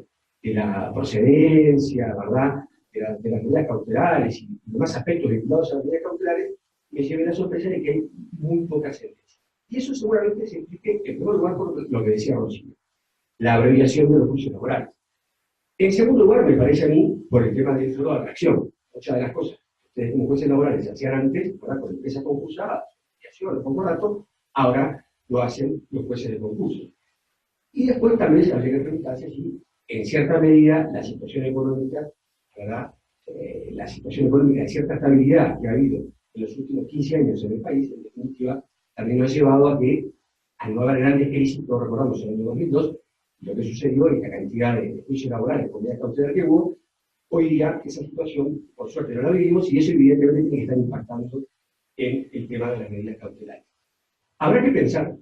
de la procedencia, ¿verdad?, de las medidas cautelares y demás aspectos vinculados a las medidas cautelares, me llevé la sorpresa de que hay muy pocas sentencias. Y eso seguramente se explique, en primer lugar, por lo que decía Rocío, la abreviación de los juicios laborales. En segundo lugar, me parece a mí, por el tema del fraude de atracción. Muchas de las cosas que ustedes como jueces laborales hacían antes, ¿verdad?, con empresas concursadas, asociaciones, concordato, ahora lo hacen los jueces de concurso. Y después también se habría que preguntarse si, en cierta medida, la situación económica, ¿verdad?, la situación económica de cierta estabilidad que ha habido en los últimos 15 años en el país, en definitiva, también nos ha llevado a que, al no haber grandes crisis, todos recordamos en el año 2002, lo que sucedió y la cantidad de juicios laborales por medidas cautelares que hubo, hoy día esa situación, por suerte, no la vivimos, y eso evidentemente tiene que estar impactando en el tema de las medidas cautelares. Habrá que pensar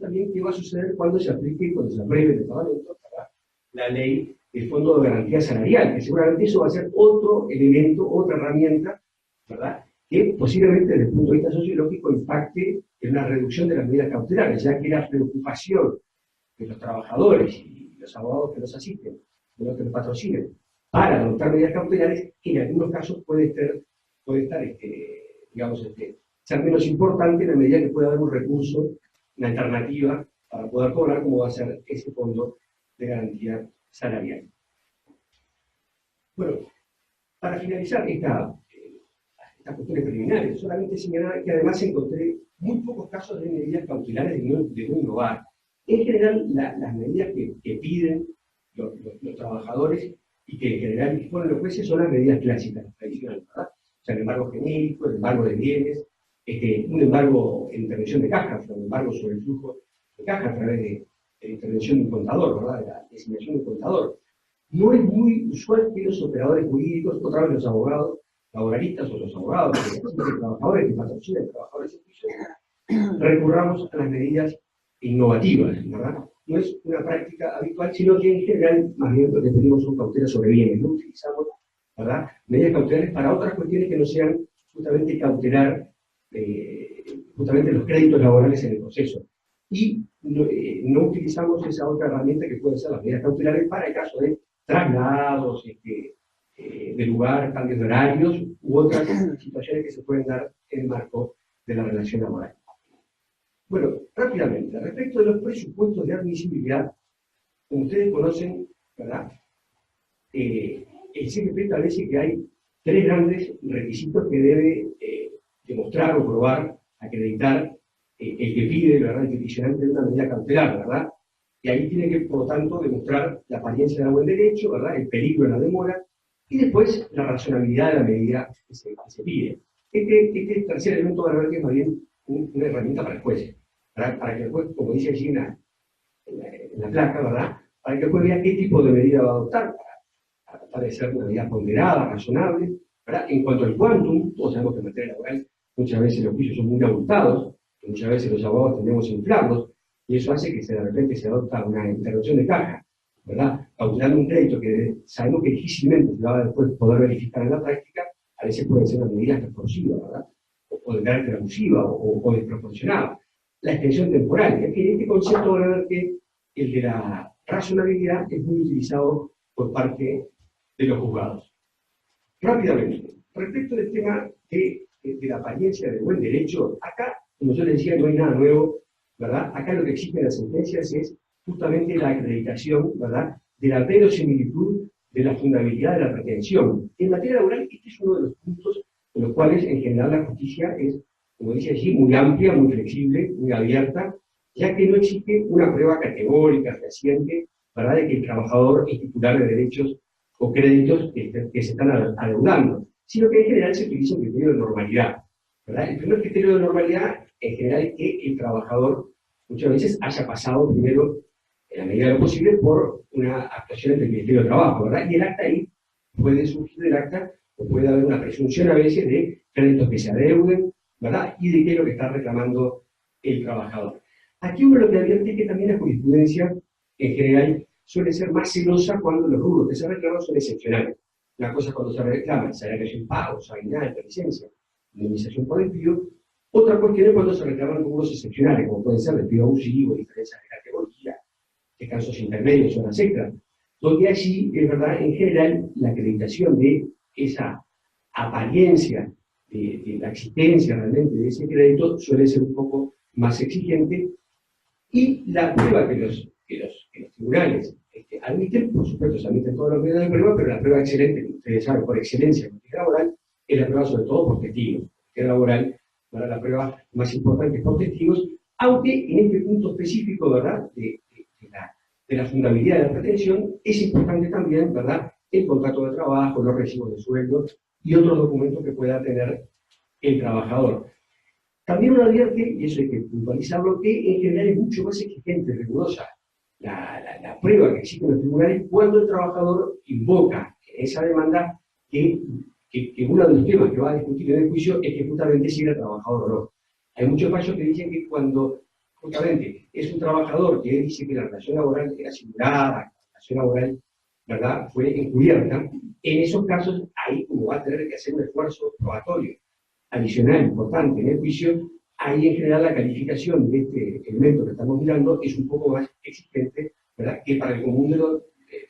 también qué va a suceder cuando se aplique, cuando se apruebe en el Parlamento, ¿verdad?, la ley del Fondo de Garantía Salarial, que seguramente eso va a ser otro elemento, otra herramienta, ¿verdad?, que posiblemente desde el punto de vista sociológico impacte en una reducción de las medidas cautelares, ya que la preocupación de los trabajadores y los abogados que los asisten, de los que los patrocinen, para adoptar medidas cautelares, que en algunos casos puede estar, ser menos importante en la medida que pueda haber un recurso, una alternativa para poder cobrar, como va a ser ese fondo de garantía salarial. Bueno, para finalizar estas cuestiones preliminares, solamente señalar que además encontré muy pocos casos de medidas cautelares de no innovar. En general, las medidas que piden los trabajadores y que en general disponen los jueces son las medidas clásicas, las tradicionales, ¿verdad? O sea, el embargo genérico, el embargo de bienes, un embargo en intervención de caja, o sea, un embargo sobre el flujo de caja a través de la intervención de un contador, ¿verdad?, de la designación de un contador. No es muy usual que los operadores jurídicos, otra vez los abogados laboralistas o los abogados, los trabajadores que patrocinan trabajadores en juicio, recurramos a las medidas innovativas, ¿verdad? No es una práctica habitual, sino que en general, más bien lo que pedimos son cautelas sobre bienes, no utilizamos, ¿verdad?, medidas cautelares para otras cuestiones que no sean justamente cautelar justamente los créditos laborales en el proceso. Y no utilizamos esa otra herramienta que pueden ser las medidas cautelares para el caso de traslados, de lugar, cambios de horarios u otras situaciones que se pueden dar en el marco de la relación laboral. Bueno, rápidamente, respecto de los presupuestos de admisibilidad, como ustedes conocen, ¿verdad?, el CGP establece que hay 3 grandes requisitos que debe demostrar o probar, acreditar el que pide, ¿verdad?, el peticionante de una medida cautelar, ¿verdad? Y ahí tiene que, por lo tanto, demostrar la apariencia de buen derecho, ¿verdad?, el peligro de la demora, y después la razonabilidad de la medida que se pide. Este tercer elemento va a ver que es más bien una herramienta para el juez, para que el juez, como dice allí en la placa, ¿verdad?, para que el juez vea qué tipo de medida va a adoptar, para tratar de ser una medida ponderada, razonable, ¿verdad? En cuanto al quantum, todos sabemos que en materia laboral muchas veces los juicios son muy abultados, muchas veces los abogados tendemos a inflarlos, y eso hace que de repente se adopta una intervención de caja, ¿verdad?, cautelando un crédito que sabemos que difícilmente se va a después poder verificar en la práctica. A veces puede ser una medida retorcida, ¿verdad?, o de carácter abusiva o desproporcionada. La extensión temporal, es que este concepto va a ver que el de la razonabilidad es muy utilizado por parte de los juzgados. Rápidamente, respecto del tema de la apariencia del buen derecho, acá, como yo les decía, no hay nada nuevo, ¿verdad? Acá lo que exigen las sentencias es justamente la acreditación, ¿verdad?, de la verosimilitud de la fundabilidad de la pretensión. En materia laboral, este es uno de los puntos en los cuales, en general, la justicia es, como dice allí, muy amplia, muy flexible, muy abierta, ya que no existe una prueba categórica, fehaciente, ¿verdad?, de que el trabajador es titular de derechos o créditos que se están adeudando, sino que en general se utiliza un criterio de normalidad, ¿verdad? El primer criterio de normalidad, en general, es que el trabajador muchas veces haya pasado primero, en la medida de lo posible, por una actuación del Ministerio de Trabajo, ¿verdad? Y el acta ahí puede surgir del acta, o puede haber una presunción a veces de créditos que se adeuden, ¿verdad? Y de qué es lo que está reclamando el trabajador. Aquí uno lo que advierte es que también la jurisprudencia, en general, suele ser más celosa cuando los rubros que se reclaman son excepcionales. Una cosa es cuando se reclama salario sin pago, aguinaldo, licencia, indemnización por despido. Otra cuestión es cuando se reclaman rubros excepcionales, como pueden ser despido abusivo, diferencias de categoría, descansos intermedios, zonas extras, donde allí, es verdad, en general, la acreditación de esa apariencia de la existencia realmente de ese crédito suele ser un poco más exigente, y la prueba que los tribunales admiten, por supuesto, se admiten todos los medios de prueba, pero la prueba excelente, que ustedes saben, por excelencia en materia laboral, es la prueba sobre todo por testigos. En laboral, para la prueba más importante es por testigos, aunque en este punto específico, ¿verdad?, de la fundabilidad de la pretensión, es importante también, ¿verdad?, el contrato de trabajo, los recibos de sueldo y otros documentos que pueda tener el trabajador. También uno advierte, y eso hay que puntualizarlo, que en general es mucho más exigente, rigurosa la prueba que existe en los tribunales cuando el trabajador invoca en esa demanda que uno de los temas que va a discutir en el juicio es que justamente si era trabajador o no. Hay muchos fallos que dicen que cuando justamente es un trabajador que dice que la relación laboral era simulada, la relación laboral, ¿verdad?, fue encubierta, en esos casos ahí como va a tener que hacer un esfuerzo probatorio adicional importante en el juicio, ahí en general la calificación de este elemento que estamos mirando es un poco más exigente, ¿verdad?, que para el común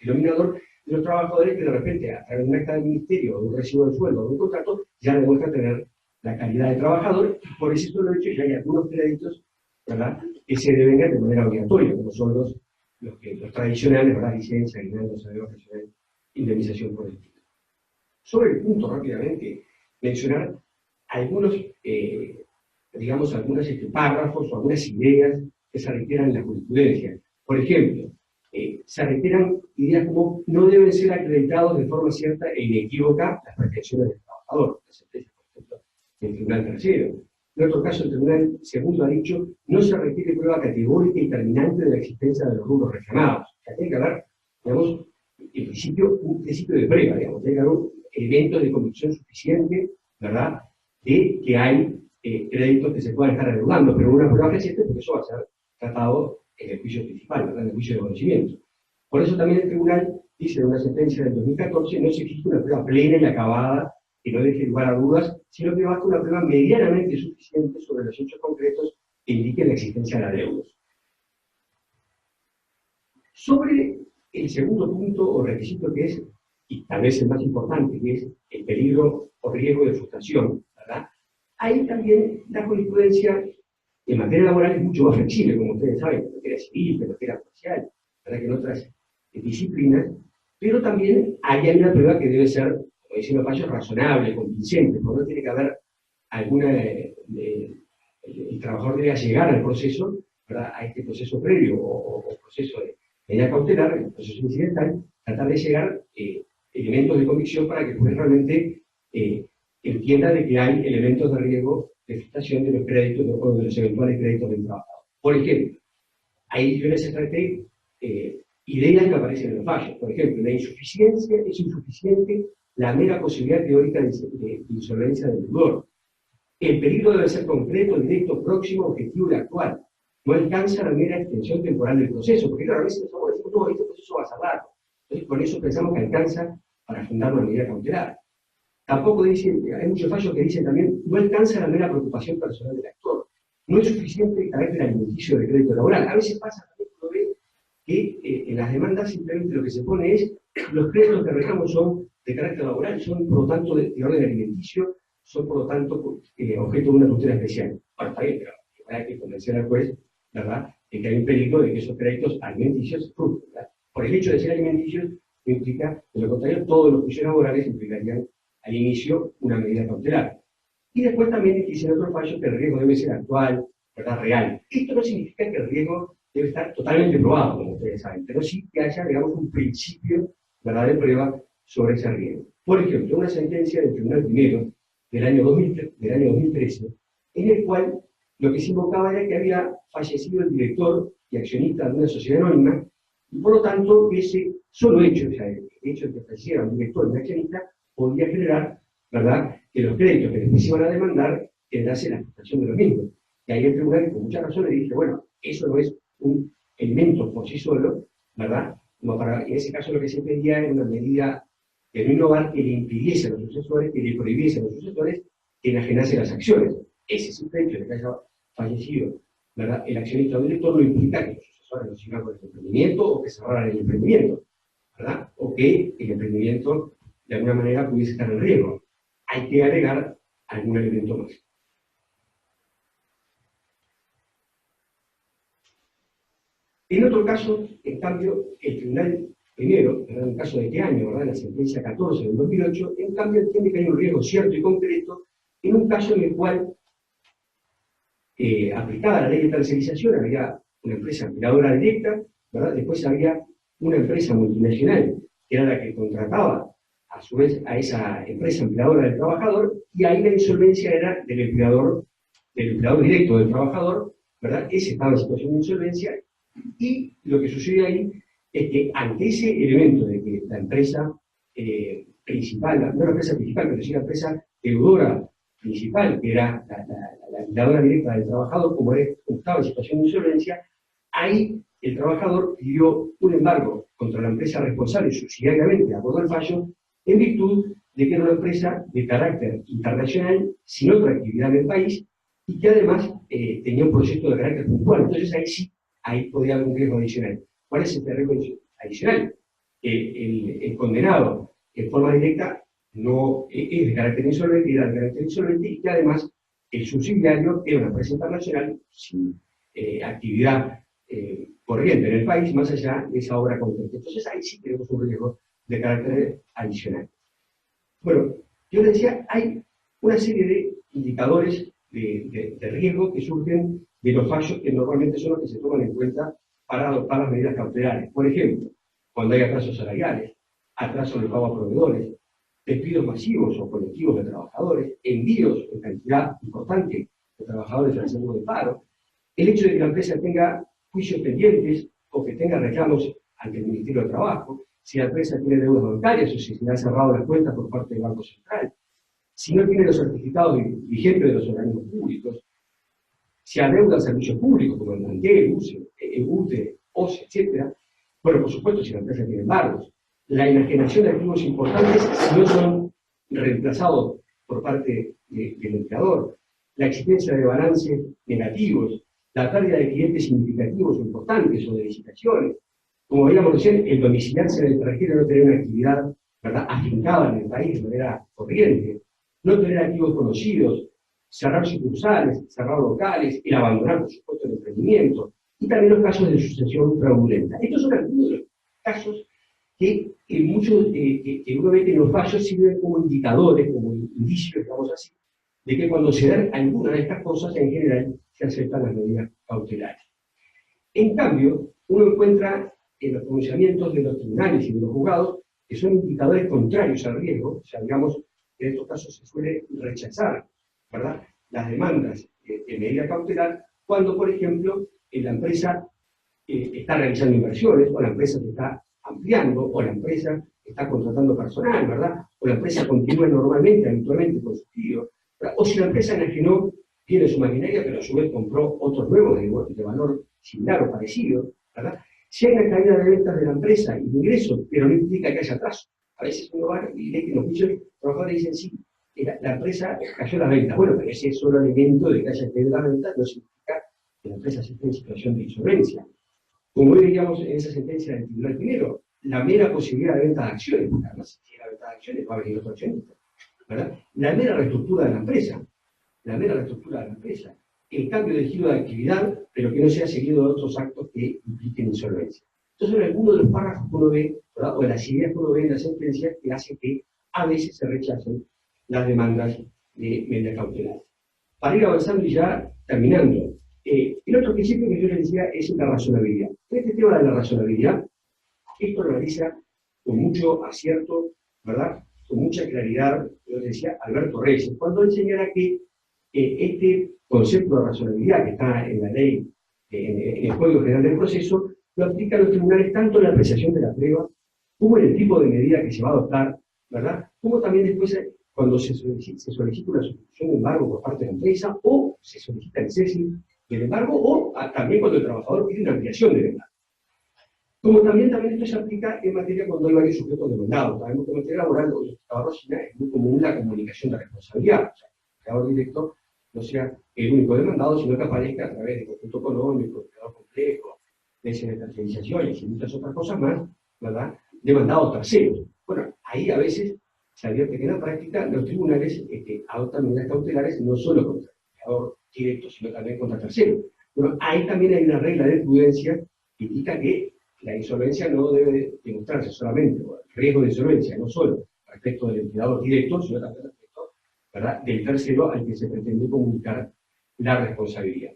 denominador de los trabajadores que de repente a través de un acta del ministerio, de un recibo de sueldo, de un contrato, ya demuestra tener la calidad de trabajador, y por ese solo hecho ya hay algunos créditos, ¿verdad?, que se devengan de manera obligatoria, como son los tradicionales, ¿verdad?, licencia, aguinaldo, salario profesional, indemnización por despido. Sobre el punto, rápidamente, mencionar algunos, digamos, algunos párrafos o algunas ideas que se reiteran en la jurisprudencia. Por ejemplo, se reiteran ideas como no deben ser acreditados de forma cierta e inequívoca las pretensiones del trabajador, la sentencia, por ejemplo, del Tribunal Tercero. En otro caso, el Tribunal Segundo ha dicho no se requiere prueba categórica y terminante de la existencia de los rubros reclamados. O sea, tiene que haber, digamos, en principio, un principio de prueba, digamos, tiene que haber elementos de convicción suficiente, ¿verdad?, de que hay créditos que se puedan estar adeudando, pero una prueba reciente, porque eso va a ser tratado en el juicio principal, ¿verdad?, en el juicio de conocimiento. Por eso también el tribunal dice en una sentencia del 2014, no se exige una prueba plena y acabada que no deje lugar a dudas, sino que basta una prueba medianamente suficiente sobre los hechos concretos que indiquen la existencia de adeudos. Sobre el segundo punto o requisito que es, y tal vez el más importante, que es el peligro o riesgo de frustración, ¿verdad?, ahí también la jurisprudencia en materia laboral es mucho más flexible, como ustedes saben, en materia civil, en materia comercial, ¿verdad?, que en otras disciplinas, pero también hay una prueba que debe ser, como dicen los fallos, razonable, convincente, porque no tiene que haber alguna, el trabajador debe llegar al proceso, ¿verdad?, a este proceso previo o proceso de medida cautelar, el proceso incidental, tratar de llegar elementos de convicción para que pues, realmente entienda de que hay elementos de riesgo de frustración de los créditos o de los eventuales créditos del trabajador. Por ejemplo, yo les traté ideas que aparecen en los fallos. Por ejemplo, la insuficiencia es insuficiente la mera posibilidad teórica de insolvencia del deudor. El peligro debe ser concreto, directo, próximo, objetivo y actual. No alcanza la mera extensión temporal del proceso, porque claro, a veces nosotros decimos, no, este proceso va a ser largo. Entonces, con eso pensamos que alcanza para fundar una medida cautelar. Tampoco dice, hay muchos fallos que dicen también, no alcanza la mera preocupación personal del actor. No es suficiente el carácter alimenticio del crédito laboral. A veces pasa también que en las demandas simplemente lo que se pone es, los créditos que reclamo son de carácter laboral, son por lo tanto de orden alimenticio, son por lo tanto objeto de una tutela especial. Bueno, está bien, pero hay que convencer al juez, ¿verdad?, de que hay un peligro de que esos créditos alimenticios se frustren, ¿verdad? por el hecho de ser alimenticios, implica, de lo contrario, todos los juicios laborales implicarían al inicio una medida cautelar. Y después también dicen otros fallos que el riesgo debe ser actual, ¿verdad? Real. Esto no significa que el riesgo debe estar totalmente probado, como ustedes saben, pero sí que haya, digamos, un principio, ¿verdad?, de prueba sobre ese riesgo. Por ejemplo, una sentencia del Tribunal Primero del año 2013, en el cual lo que se invocaba era que había fallecido el director y accionista de una sociedad anónima, y por lo tanto, ese solo hecho, o sea, el hecho de que falleciera un director y un accionista, podía generar, ¿verdad?, que los créditos que después se iban a demandar generase la afectación de los mismos. Y ahí el tribunal, con mucha razón, le dije, bueno, eso no es un elemento por sí solo, ¿verdad? No para, en ese caso lo que se pedía era una medida de no innovar que le impidiese a los sucesores, que le prohibiese a los sucesores que enajenase las acciones. Ese simple hecho de que haya fallecido, ¿verdad?, el accionista o director no implica que los sucesores no sigan con el emprendimiento o que cerraran el emprendimiento, ¿verdad? O que el emprendimiento de alguna manera pudiese estar en riesgo. Hay que agregar algún elemento más. En otro caso, en cambio, el Tribunal Primero, en el caso de este año, ¿verdad?, la sentencia 14 del 2008, en cambio entiende que hay un riesgo cierto y concreto en un caso en el cual, aplicada la ley de tercerización, había una empresa empleadora directa, ¿verdad? Después había una empresa multinacional, que era la que contrataba a su vez a esa empresa empleadora del trabajador, y ahí la insolvencia era del empleador directo del trabajador, ¿verdad? Ese estaba en situación de insolvencia, y lo que sucede ahí es que ante ese elemento de que la empresa principal, no la empresa principal, pero sí la empresa deudora principal, que era la empleadora directa del trabajador, como estaba en situación de insolvencia, ahí el trabajador pidió un embargo contra la empresa responsable subsidiariamente, de acuerdo al fallo, en virtud de que era una empresa de carácter internacional, sin otra actividad en el país, y que además tenía un proyecto de carácter puntual. Entonces ahí sí, ahí podría haber un riesgo adicional. ¿Cuál es este riesgo adicional? El condenado en forma directa no es de carácter insolvente, era de carácter insolvente, y que además el subsidiario era una empresa internacional sin actividad corriente en el país, más allá de esa obra concreta. Entonces ahí sí tenemos un riesgo de carácter adicional. Bueno, yo les decía, hay una serie de indicadores de riesgo que surgen de los fallos que normalmente son los que se toman en cuenta para adoptar las medidas cautelares. Por ejemplo, cuando hay atrasos salariales, atrasos de pago a proveedores, despidos masivos o colectivos de trabajadores, envíos en cantidad importante de trabajadores al seguro de paro, el hecho de que la empresa tenga juicios pendientes o que tenga reclamos ante el Ministerio de Trabajo, si la empresa tiene deudas bancarias o si se le han cerrado las cuentas por parte del Banco Central, si no tiene los certificados vigentes de los organismos públicos, si adeuda servicios públicos como el Mantel, UTE, OCE, etc. Bueno, por supuesto, si la empresa tiene embargos, la enajenación de activos importantes si no son reemplazados por parte del empleador, la existencia de balances negativos, la pérdida de clientes significativos o importantes o de licitaciones, como veíamos recién, el domiciliarse en el extranjero, no tener una actividad, ¿verdad?, afincada en el país de manera corriente, no tener activos conocidos, cerrar sucursales, cerrar locales, el abandonar, por supuesto, el emprendimiento, y también los casos de sucesión fraudulenta. Estos son algunos de los casos que que uno ve que los fallos sirven como indicadores, como indicios, digamos así, de que cuando se dan alguna de estas cosas, en general, se aceptan las medidas cautelares. En cambio, uno encuentra en los pronunciamientos de los tribunales y de los juzgados que son indicadores contrarios al riesgo, o sea, digamos, que en estos casos se suele rechazar, ¿verdad?, las demandas de medida cautelar cuando, por ejemplo, la empresa está realizando inversiones, o la empresa se está ampliando, o la empresa está contratando personal, ¿verdad?, o la empresa continúa normalmente, habitualmente con su giro, o si la empresa enajenó, tiene su maquinaria, pero a su vez compró otros nuevos de valor similar o parecido, ¿verdad? Si hay una caída de ventas de la empresa y de ingresos, pero no implica que haya atraso. A veces uno va y lee que los juicios los trabajadores dicen, sí, la empresa cayó las ventas. Bueno, pero ese solo elemento de que haya caído las ventas no significa que la empresa esté en situación de insolvencia. Como veíamos en esa sentencia del Tribunal Primero, la mera posibilidad de venta de acciones, porque además si hay la venta de acciones va a venir otro accionista, ¿verdad? La mera reestructura de la empresa, el cambio de giro de actividad, pero que no sea seguido de otros actos que impliquen insolvencia. Entonces, son algunos de los párrafos que uno ve, ¿verdad? O de las ideas que uno ve en la sentencia que hace que a veces se rechacen las demandas de medida cautelar. Para ir avanzando y ya terminando, el otro principio que yo les decía es la razonabilidad. En este tema de la razonabilidad, esto lo realiza con mucho acierto, ¿verdad? Con mucha claridad, yo les decía, Alberto Reyes, cuando él señala que este concepto de razonabilidad que está en la ley, en el Código General del Proceso, lo aplica a los tribunales tanto en la apreciación de la prueba, como en el tipo de medida que se va a adoptar, ¿verdad? Como también después cuando se solicita una sustitución de embargo por parte de la empresa, o se solicita el cese del embargo, o también cuando el trabajador pide una ampliación del embargo. Como también esto se aplica en materia cuando hay varios sujetos demandados. Sabemos que en materia laboral o trabajadora es muy común la comunicación de responsabilidad. O sea, el empleador directo no sea el único demandado, sino que aparezca a través de conjunto económico, empleador complejo, leyes de tercerizaciones y muchas otras cosas más, ¿verdad? Demandados terceros. Bueno, ahí a veces se advierte que en la práctica los tribunales adoptan medidas cautelares no solo contra el empleador directo, sino también contra terceros. Bueno, ahí también hay una regla de prudencia que indica que la insolvencia no debe demostrarse solamente, o el riesgo de insolvencia, no solo respecto del empleador directo, sino también respecto, ¿verdad?, del tercero al que se pretende comunicar la responsabilidad.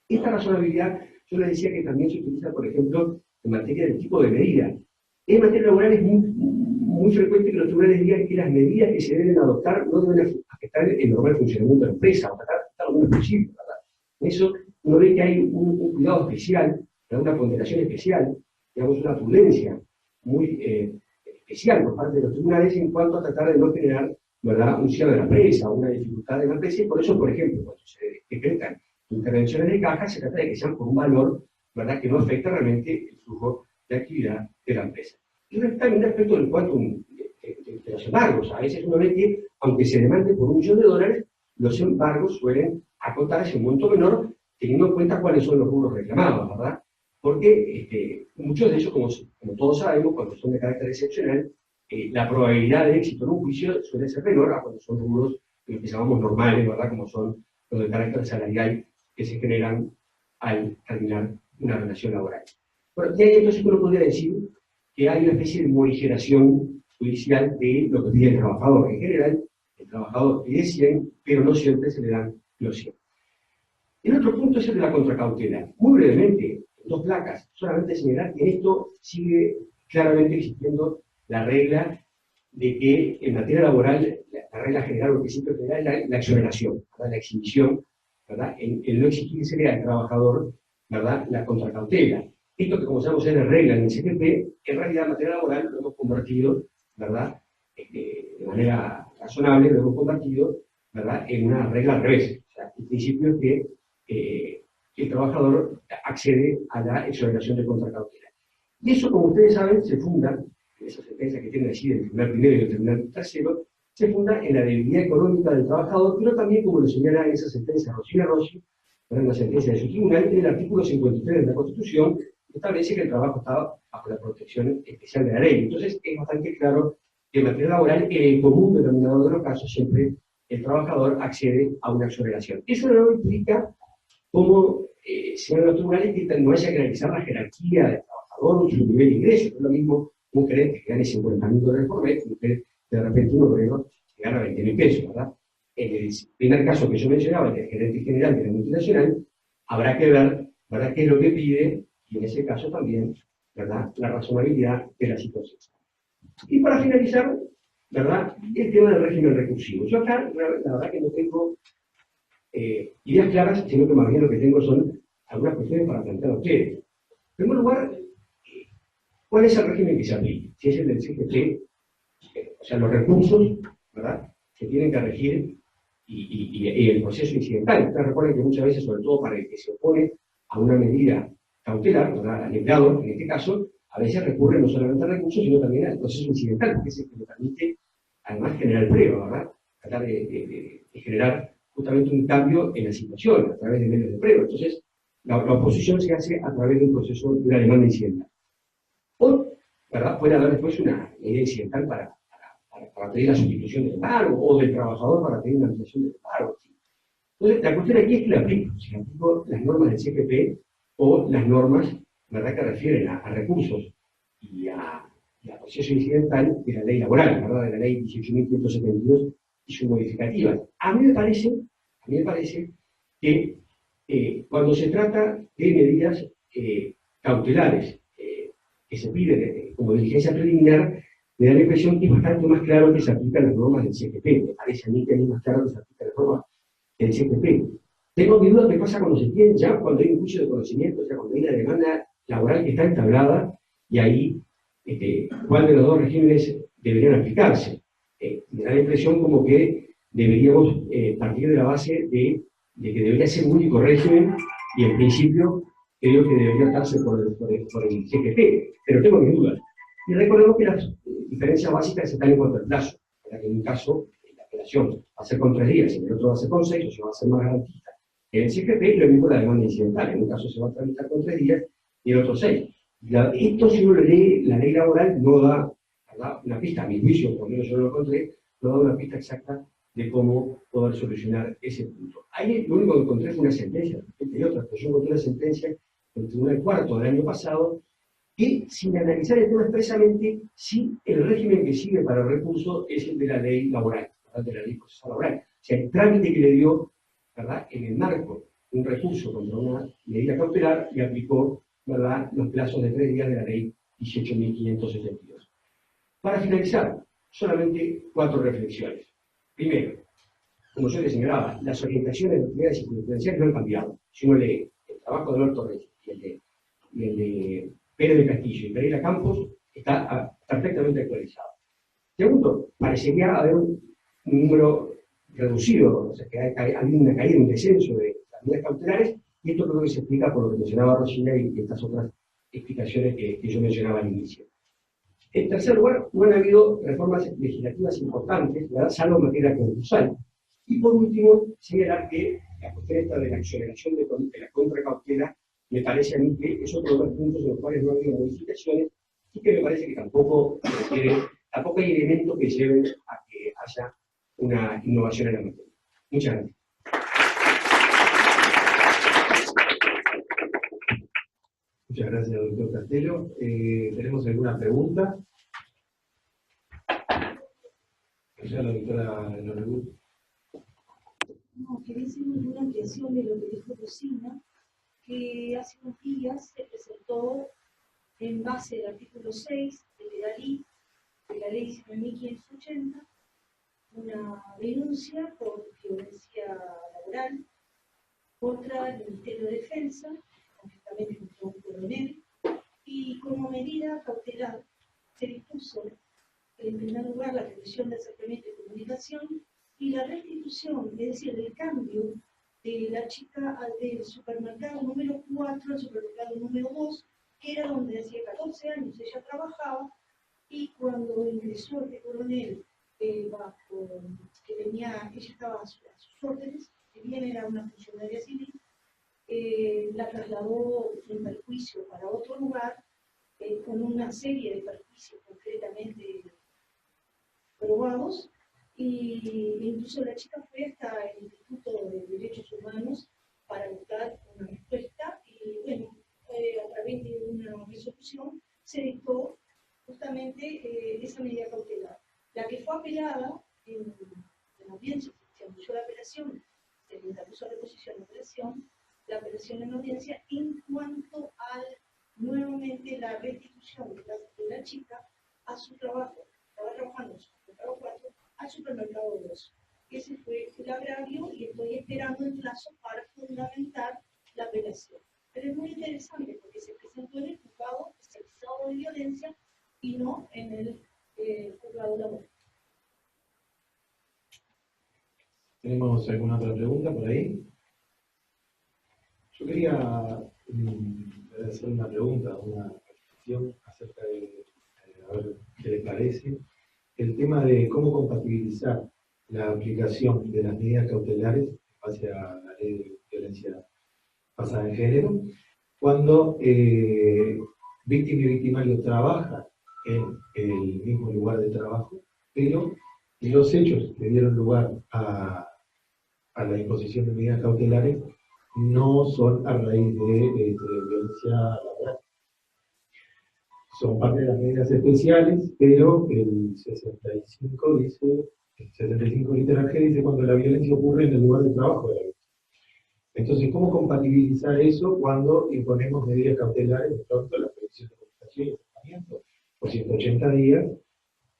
Esta razonabilidad, yo le decía que también se utiliza, por ejemplo, en materia del tipo de medida. En materia laboral es muy frecuente que los tribunales digan que las medidas que se deben adoptar no deben afectar el normal funcionamiento de la empresa, o tratar de afectar algunos principios, ¿verdad? En eso uno ve que hay un cuidado especial, una ponderación especial, digamos, una prudencia muy especial por parte de los tribunales en cuanto a tratar de no generar, ¿verdad?, un cierre de la empresa, una dificultad de la empresa, y por eso, por ejemplo, cuando se decretan intervenciones de caja, se trata de que sean por un valor, ¿verdad?, que no afecta realmente el flujo de actividad de la empresa. Y también respecto del quantum de los embargos. A veces uno ve que, aunque se demande por $1.000.000, los embargos suelen acotarse un monto menor, teniendo en cuenta cuáles son los rubros reclamados, ¿verdad? Porque muchos de ellos, como todos sabemos, cuando son de carácter excepcional, la probabilidad de éxito en un juicio suele ser menor a cuando son rubros que llamamos normales, ¿verdad?, como son los de carácter salarial que se generan al terminar una relación laboral. Bueno, y ahí entonces uno podría decir que hay una especie de morigeración judicial de lo que pide el trabajador. En general, el trabajador pide 100, pero no siempre se le dan los 100. El otro punto es el de la contracautela. Muy brevemente, en 2 placas, solamente señalar que en esto sigue claramente existiendo la regla de que en materia laboral, la regla general o el principio general es la exoneración, ¿verdad?, la exhibición, ¿verdad?, en no exigirse al trabajador, ¿verdad?, la contracautela. Esto que como sabemos es la regla en el CGP, en realidad en materia laboral lo hemos convertido, ¿verdad?, de manera razonable, lo hemos convertido, ¿verdad?, en una regla al revés. O sea, el principio es que el trabajador accede a la exoneración de contracautela. Y eso, como ustedes saben, se funda, en esa sentencia que tienen allí del tribunal primero y del tribunal tercero, se funda en la debilidad económica del trabajador, pero también, como lo señala esa sentencia Rosina Rossi, en la sentencia de su tribunal, en el artículo 53 de la Constitución, establece que el trabajo está bajo la protección especial de la ley. Entonces, es bastante claro que en materia laboral, en el común denominador de los casos, siempre el trabajador accede a una exoneración. Eso no implica cómo sean los tribunales que no haya que analizar la jerarquía del trabajador o su nivel de ingreso. No es lo mismo un gerente que gane $50.000 por mes, que de repente un obrero que gana $20.000, ¿verdad? En el primer caso que yo mencionaba, el gerente general de la multinacional, habrá que ver, ¿verdad?, qué es lo que pide, y en ese caso también, ¿verdad?, la razonabilidad de la situación. Y para finalizar, ¿verdad?, el tema del régimen recursivo. Yo acá, la verdad que no tengo ideas claras, sino que más bien lo que tengo son algunas cuestiones para plantear a ustedes. En primer lugar, ¿cuál es el régimen que se aplica? Si es el del CGP, o sea, los recursos, ¿verdad?, que tienen que regir y el proceso incidental. Ustedes recuerden que muchas veces, sobre todo para el que se opone a una medida cautelar, ¿verdad?, al empleado, en este caso, a veces recurre no solamente al recurso, sino también al proceso incidental, porque es el que le permite, además, generar prueba, ¿verdad?, tratar de generar justamente un cambio en la situación, a través de medios de prueba. Entonces, la oposición se hace a través de un proceso de una demanda incidental. O, ¿verdad?, puede haber después una medida incidental para pedir la sustitución del paro, o del trabajador para pedir una ampliación del paro. Entonces, la cuestión aquí es que le aplico, si le aplico las normas del CGP o las normas ¿verdad?, que refieren a recursos y a proceso incidental de la ley laboral, ¿verdad?, de la ley 18.172 y sus modificativas. A mí me parece que cuando se trata de medidas cautelares que se piden como diligencia preliminar, me da la impresión que es bastante más claro que se aplican las normas del CGP. Me parece a mí que es más claro que se aplican las normas del CGP. Tengo mi duda qué pasa cuando se tiene ya, cuando hay un juicio de conocimiento, o sea, cuando hay una demanda laboral que está entablada, y ahí, ¿cuál de los dos regímenes deberían aplicarse? Me da la impresión como que deberíamos partir de la base de que debería ser un único régimen, y en principio creo que debería darse por el CGP, pero tengo mis dudas. Y recordemos que las diferencias básicas están en cuanto al plazo. Para que en un caso la apelación va a ser con 3 días, en el otro va a ser con 6, o sea, va a ser más garantista. En el CGP lo mismo la demanda incidental, en un caso se va a tramitar con 3 días y en el otro 6. Esto, si uno lee la ley laboral, no da, ¿verdad?, una pista, a mi juicio, por lo menos yo no lo encontré, no da una pista exacta de cómo poder solucionar ese punto. Ahí lo único que encontré fue una sentencia, y otras, pero yo encontré una sentencia del Tribunal Cuarto del año pasado, que sin analizar el tema expresamente, si el régimen que sigue para el recurso es el de la ley laboral, ¿verdad?, de la ley procesal laboral. O sea, el trámite que le dio, ¿verdad?, en el marco de un recurso contra una medida cautelar, y aplicó, ¿verdad?, los plazos de 3 días de la ley 18.572. Para finalizar, solamente 4 reflexiones. Primero, como yo les señalaba, las orientaciones de autoridades y jurisprudenciales no han cambiado. Si uno lee el trabajo de Alberto Reyes y el de Pérez de Castillo y Pereira Campos, está perfectamente actualizado. Segundo, parecería haber un número reducido, o sea, que ha habido una caída, un descenso de las medidas cautelares, y esto creo que se explica por lo que mencionaba Rosina y estas otras explicaciones que yo mencionaba al inicio. En tercer lugar, no han habido reformas legislativas importantes, ¿verdad?, salvo en materia concursal. Y por último, señalar que la cuestión esta de la exoneración de la contracautela me parece a mí que es otro de los puntos en los cuales no ha habido modificaciones, y que me parece que tampoco hay elementos que lleven a que haya una innovación en la materia. Muchas gracias. Muchas gracias, doctor Castelo. ¿Tenemos alguna pregunta? Ya la doctora Lorebu. No, quería hacer una ampliación de lo que dijo Rosina, que hace unos días se presentó en base al artículo 6 de la ley 19.580, una denuncia por violencia laboral contra el Ministerio de Defensa, concretamente contra un coronel, y como medida cautelar se dispuso, en primer lugar, la revisión del acercamiento de comunicación y la restitución, es decir, el cambio de la chica del supermercado número 4 al supermercado número 2, que era donde hacía 14 años ella trabajaba, y cuando ingresó este coronel, ella estaba a sus órdenes, que bien era una funcionaria civil, la trasladó en perjuicio para otro lugar, con una serie de perjuicios concretamente probados, y incluso la chica fue hasta el Instituto de Derechos Humanos para buscar una respuesta, y bueno, a través de una resolución se dictó justamente esa medida cautelar. La que fue apelada en la audiencia, se anunció la apelación, se le interpuso reposición de apelación, la apelación en audiencia en cuanto a nuevamente la restitución de la chica a su trabajo. Estaba trabajando en su supermercado 4 al supermercado 2. Ese fue el agravio, y estoy esperando el plazo para fundamentar la apelación. Pero es muy interesante porque se presentó en el juzgado especializado de violencia y no en el juzgado laboral. ¿Tenemos alguna otra pregunta por ahí? Yo quería hacer una pregunta, una reflexión acerca de, a ver qué les parece, el tema de cómo compatibilizar la aplicación de las medidas cautelares en base a la ley de violencia basada en género, cuando víctima y victimario trabajan en el mismo lugar de trabajo, pero los hechos que dieron lugar a la imposición de medidas cautelares no son a raíz de violencia laboral, son parte de las medidas especiales, pero el 65 dice, el 65 literal G dice cuando la violencia ocurre en el lugar de trabajo de la víctima. Entonces, ¿cómo compatibilizar eso cuando imponemos medidas cautelares de pronto la prohibición de comunicación y tratamiento por 180 días?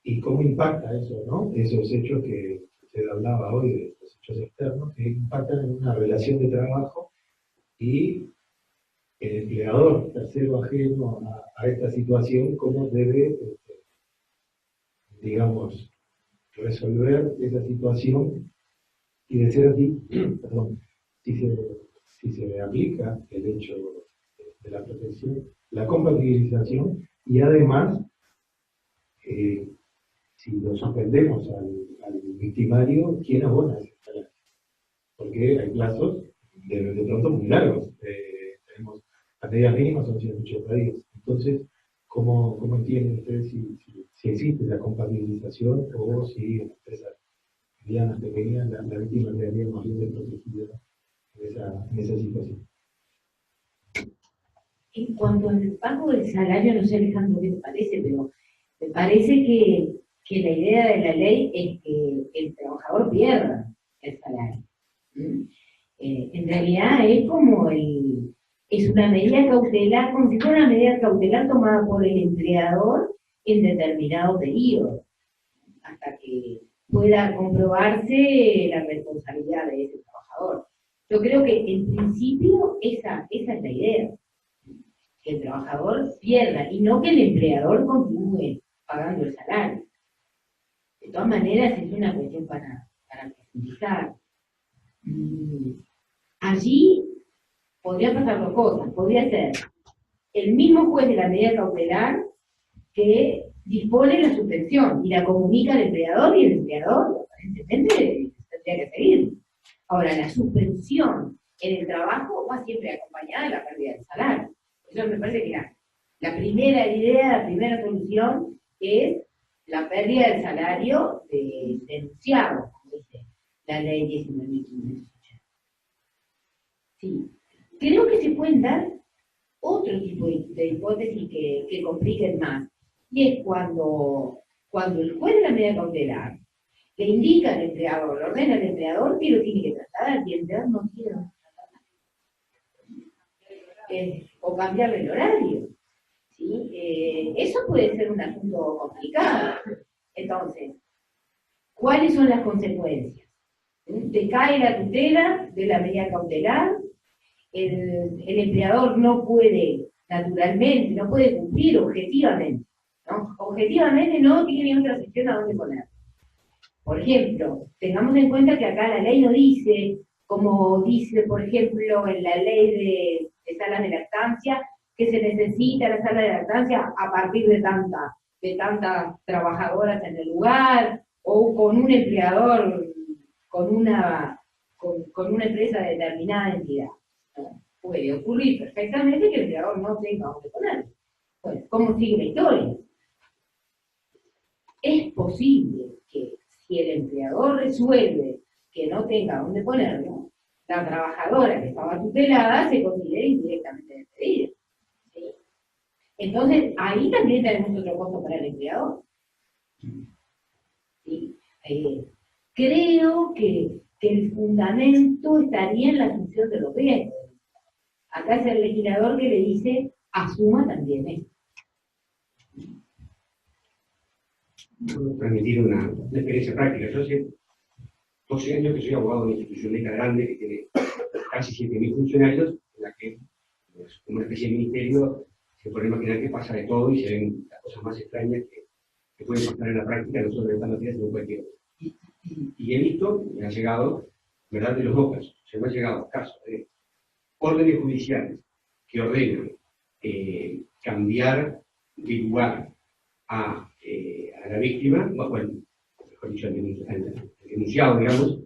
¿Y cómo impacta eso, no? Esos hechos que usted hablaba hoy, de los hechos externos, que impactan en una relación de trabajo y el empleador, tercero ajeno a esta situación, cómo debe, digamos, resolver esa situación y de ser así, perdón, si se aplica el hecho de la protección, la compatibilización y además, si lo suspendemos al victimario, ¿quién abona ese salario? Porque hay plazos de pronto muy largos. Tenemos las medidas mínimas son 180 días. Entonces, ¿cómo entienden ustedes si existe la compatibilización o si en empresas medianas, pequeñas, la víctima quedaría más bien desprotegida en esa situación? En cuanto al pago del salario, no sé, Alejandro, qué te parece, pero me parece que la idea de la ley es que el trabajador pierda el salario. En realidad es una medida cautelar, como si fuera una medida cautelar tomada por el empleador en determinado periodo, hasta que pueda comprobarse la responsabilidad de ese trabajador. Yo creo que en principio esa es la idea, que el trabajador pierda y no que el empleador continúe pagando el salario. De todas maneras es una cuestión para profundizar. Allí podría pasar dos cosas. Podría ser el mismo juez de la medida cautelar que dispone la suspensión y la comunica al empleador y el empleador aparentemente tendría que seguir. Ahora, la suspensión en el trabajo va siempre acompañada de la pérdida del salario. Eso me parece que la primera idea, la primera solución es la pérdida del salario denunciado, como dice la ley 19.580. Sí. Creo que se pueden dar otro tipo de hipótesis que compliquen más. Y es cuando el juez de la medida cautelar le indica al empleador, le ordena al empleador que lo tiene que trasladar y el empleador no quiere o cambiarle el horario. ¿Sí? Eso puede ser un asunto complicado. Entonces, ¿cuáles son las consecuencias? Decae la tutela de la medida cautelar, el empleador no puede, naturalmente, no puede cumplir objetivamente. ¿No? Objetivamente no tiene ni otra sección a dónde poner. Por ejemplo, tengamos en cuenta que acá la ley no dice, como dice, por ejemplo, en la ley de salas de lactancia, que se necesita la sala de lactancia a partir de tantas trabajadoras en el lugar, o con un empleador, con una empresa de determinada entidad. ¿No? Puede ocurrir perfectamente que el empleador no tenga dónde ponerlo. Bueno, ¿cómo sigue la historia? Es posible que si el empleador resuelve que no tenga dónde ponerlo, la trabajadora que estaba tutelada se considere indirectamente despedida. ¿Sí? Entonces, ahí también tenemos otro costo para el empleador. ¿Sí? Creo que el fundamento estaría en la asunción de los riesgos. Acá es el legislador que le dice, asuma también esto. Puedo transmitir una experiencia práctica. Yo hace 12 años que soy abogado de una institución médica grande que tiene casi 7.000 funcionarios, en la que, pues, como una especie de ministerio, se puede imaginar que pasa de todo y se ven las cosas más extrañas que pueden pasar en la práctica, no solo en esta materia, sino en cualquier otra. Y he visto, me ha llegado, ¿verdad?, de los dos casos. Se me han llegado casos de órdenes judiciales que ordenan cambiar de lugar a la víctima, bueno, mejor dicho, al denunciado, digamos,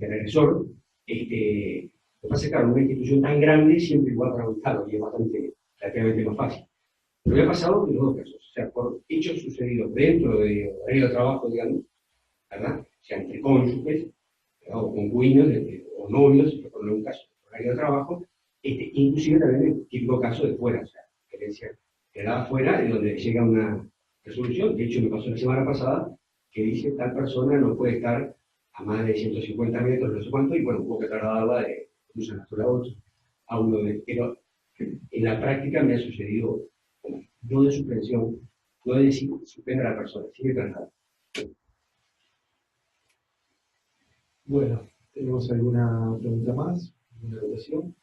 al agresor. Lo que pasa es que, claro, una institución tan grande siempre igual para avanzar, y es relativamente más fácil. Pero me ha pasado en los dos casos, o sea, por hechos sucedidos dentro de horario de trabajo, digamos, ¿verdad? O sea, entre cónyuges, ¿verdad?, o concubinos, o novios, por poner un caso, horario de trabajo, inclusive también el típico caso de fuera, o sea, violencia queda afuera y donde llega una resolución. De hecho, me pasó la semana pasada que dice tal persona no puede estar a más de 150 metros, no sé cuánto, y bueno, hubo que trasladarla de un semáforo a otro, a uno de. Pero en la práctica me ha sucedido, no de suspensión, no de decir suspende a la persona, sigue trasladando. Bueno, ¿tenemos alguna pregunta más? ¿Alguna votación?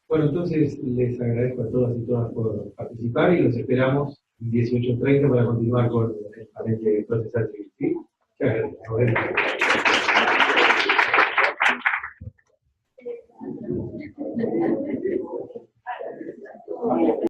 Bueno, entonces les agradezco a todas y todas por participar y los esperamos 18:30 para continuar con el panel de procesal civil. ¿Sí? Muchas gracias.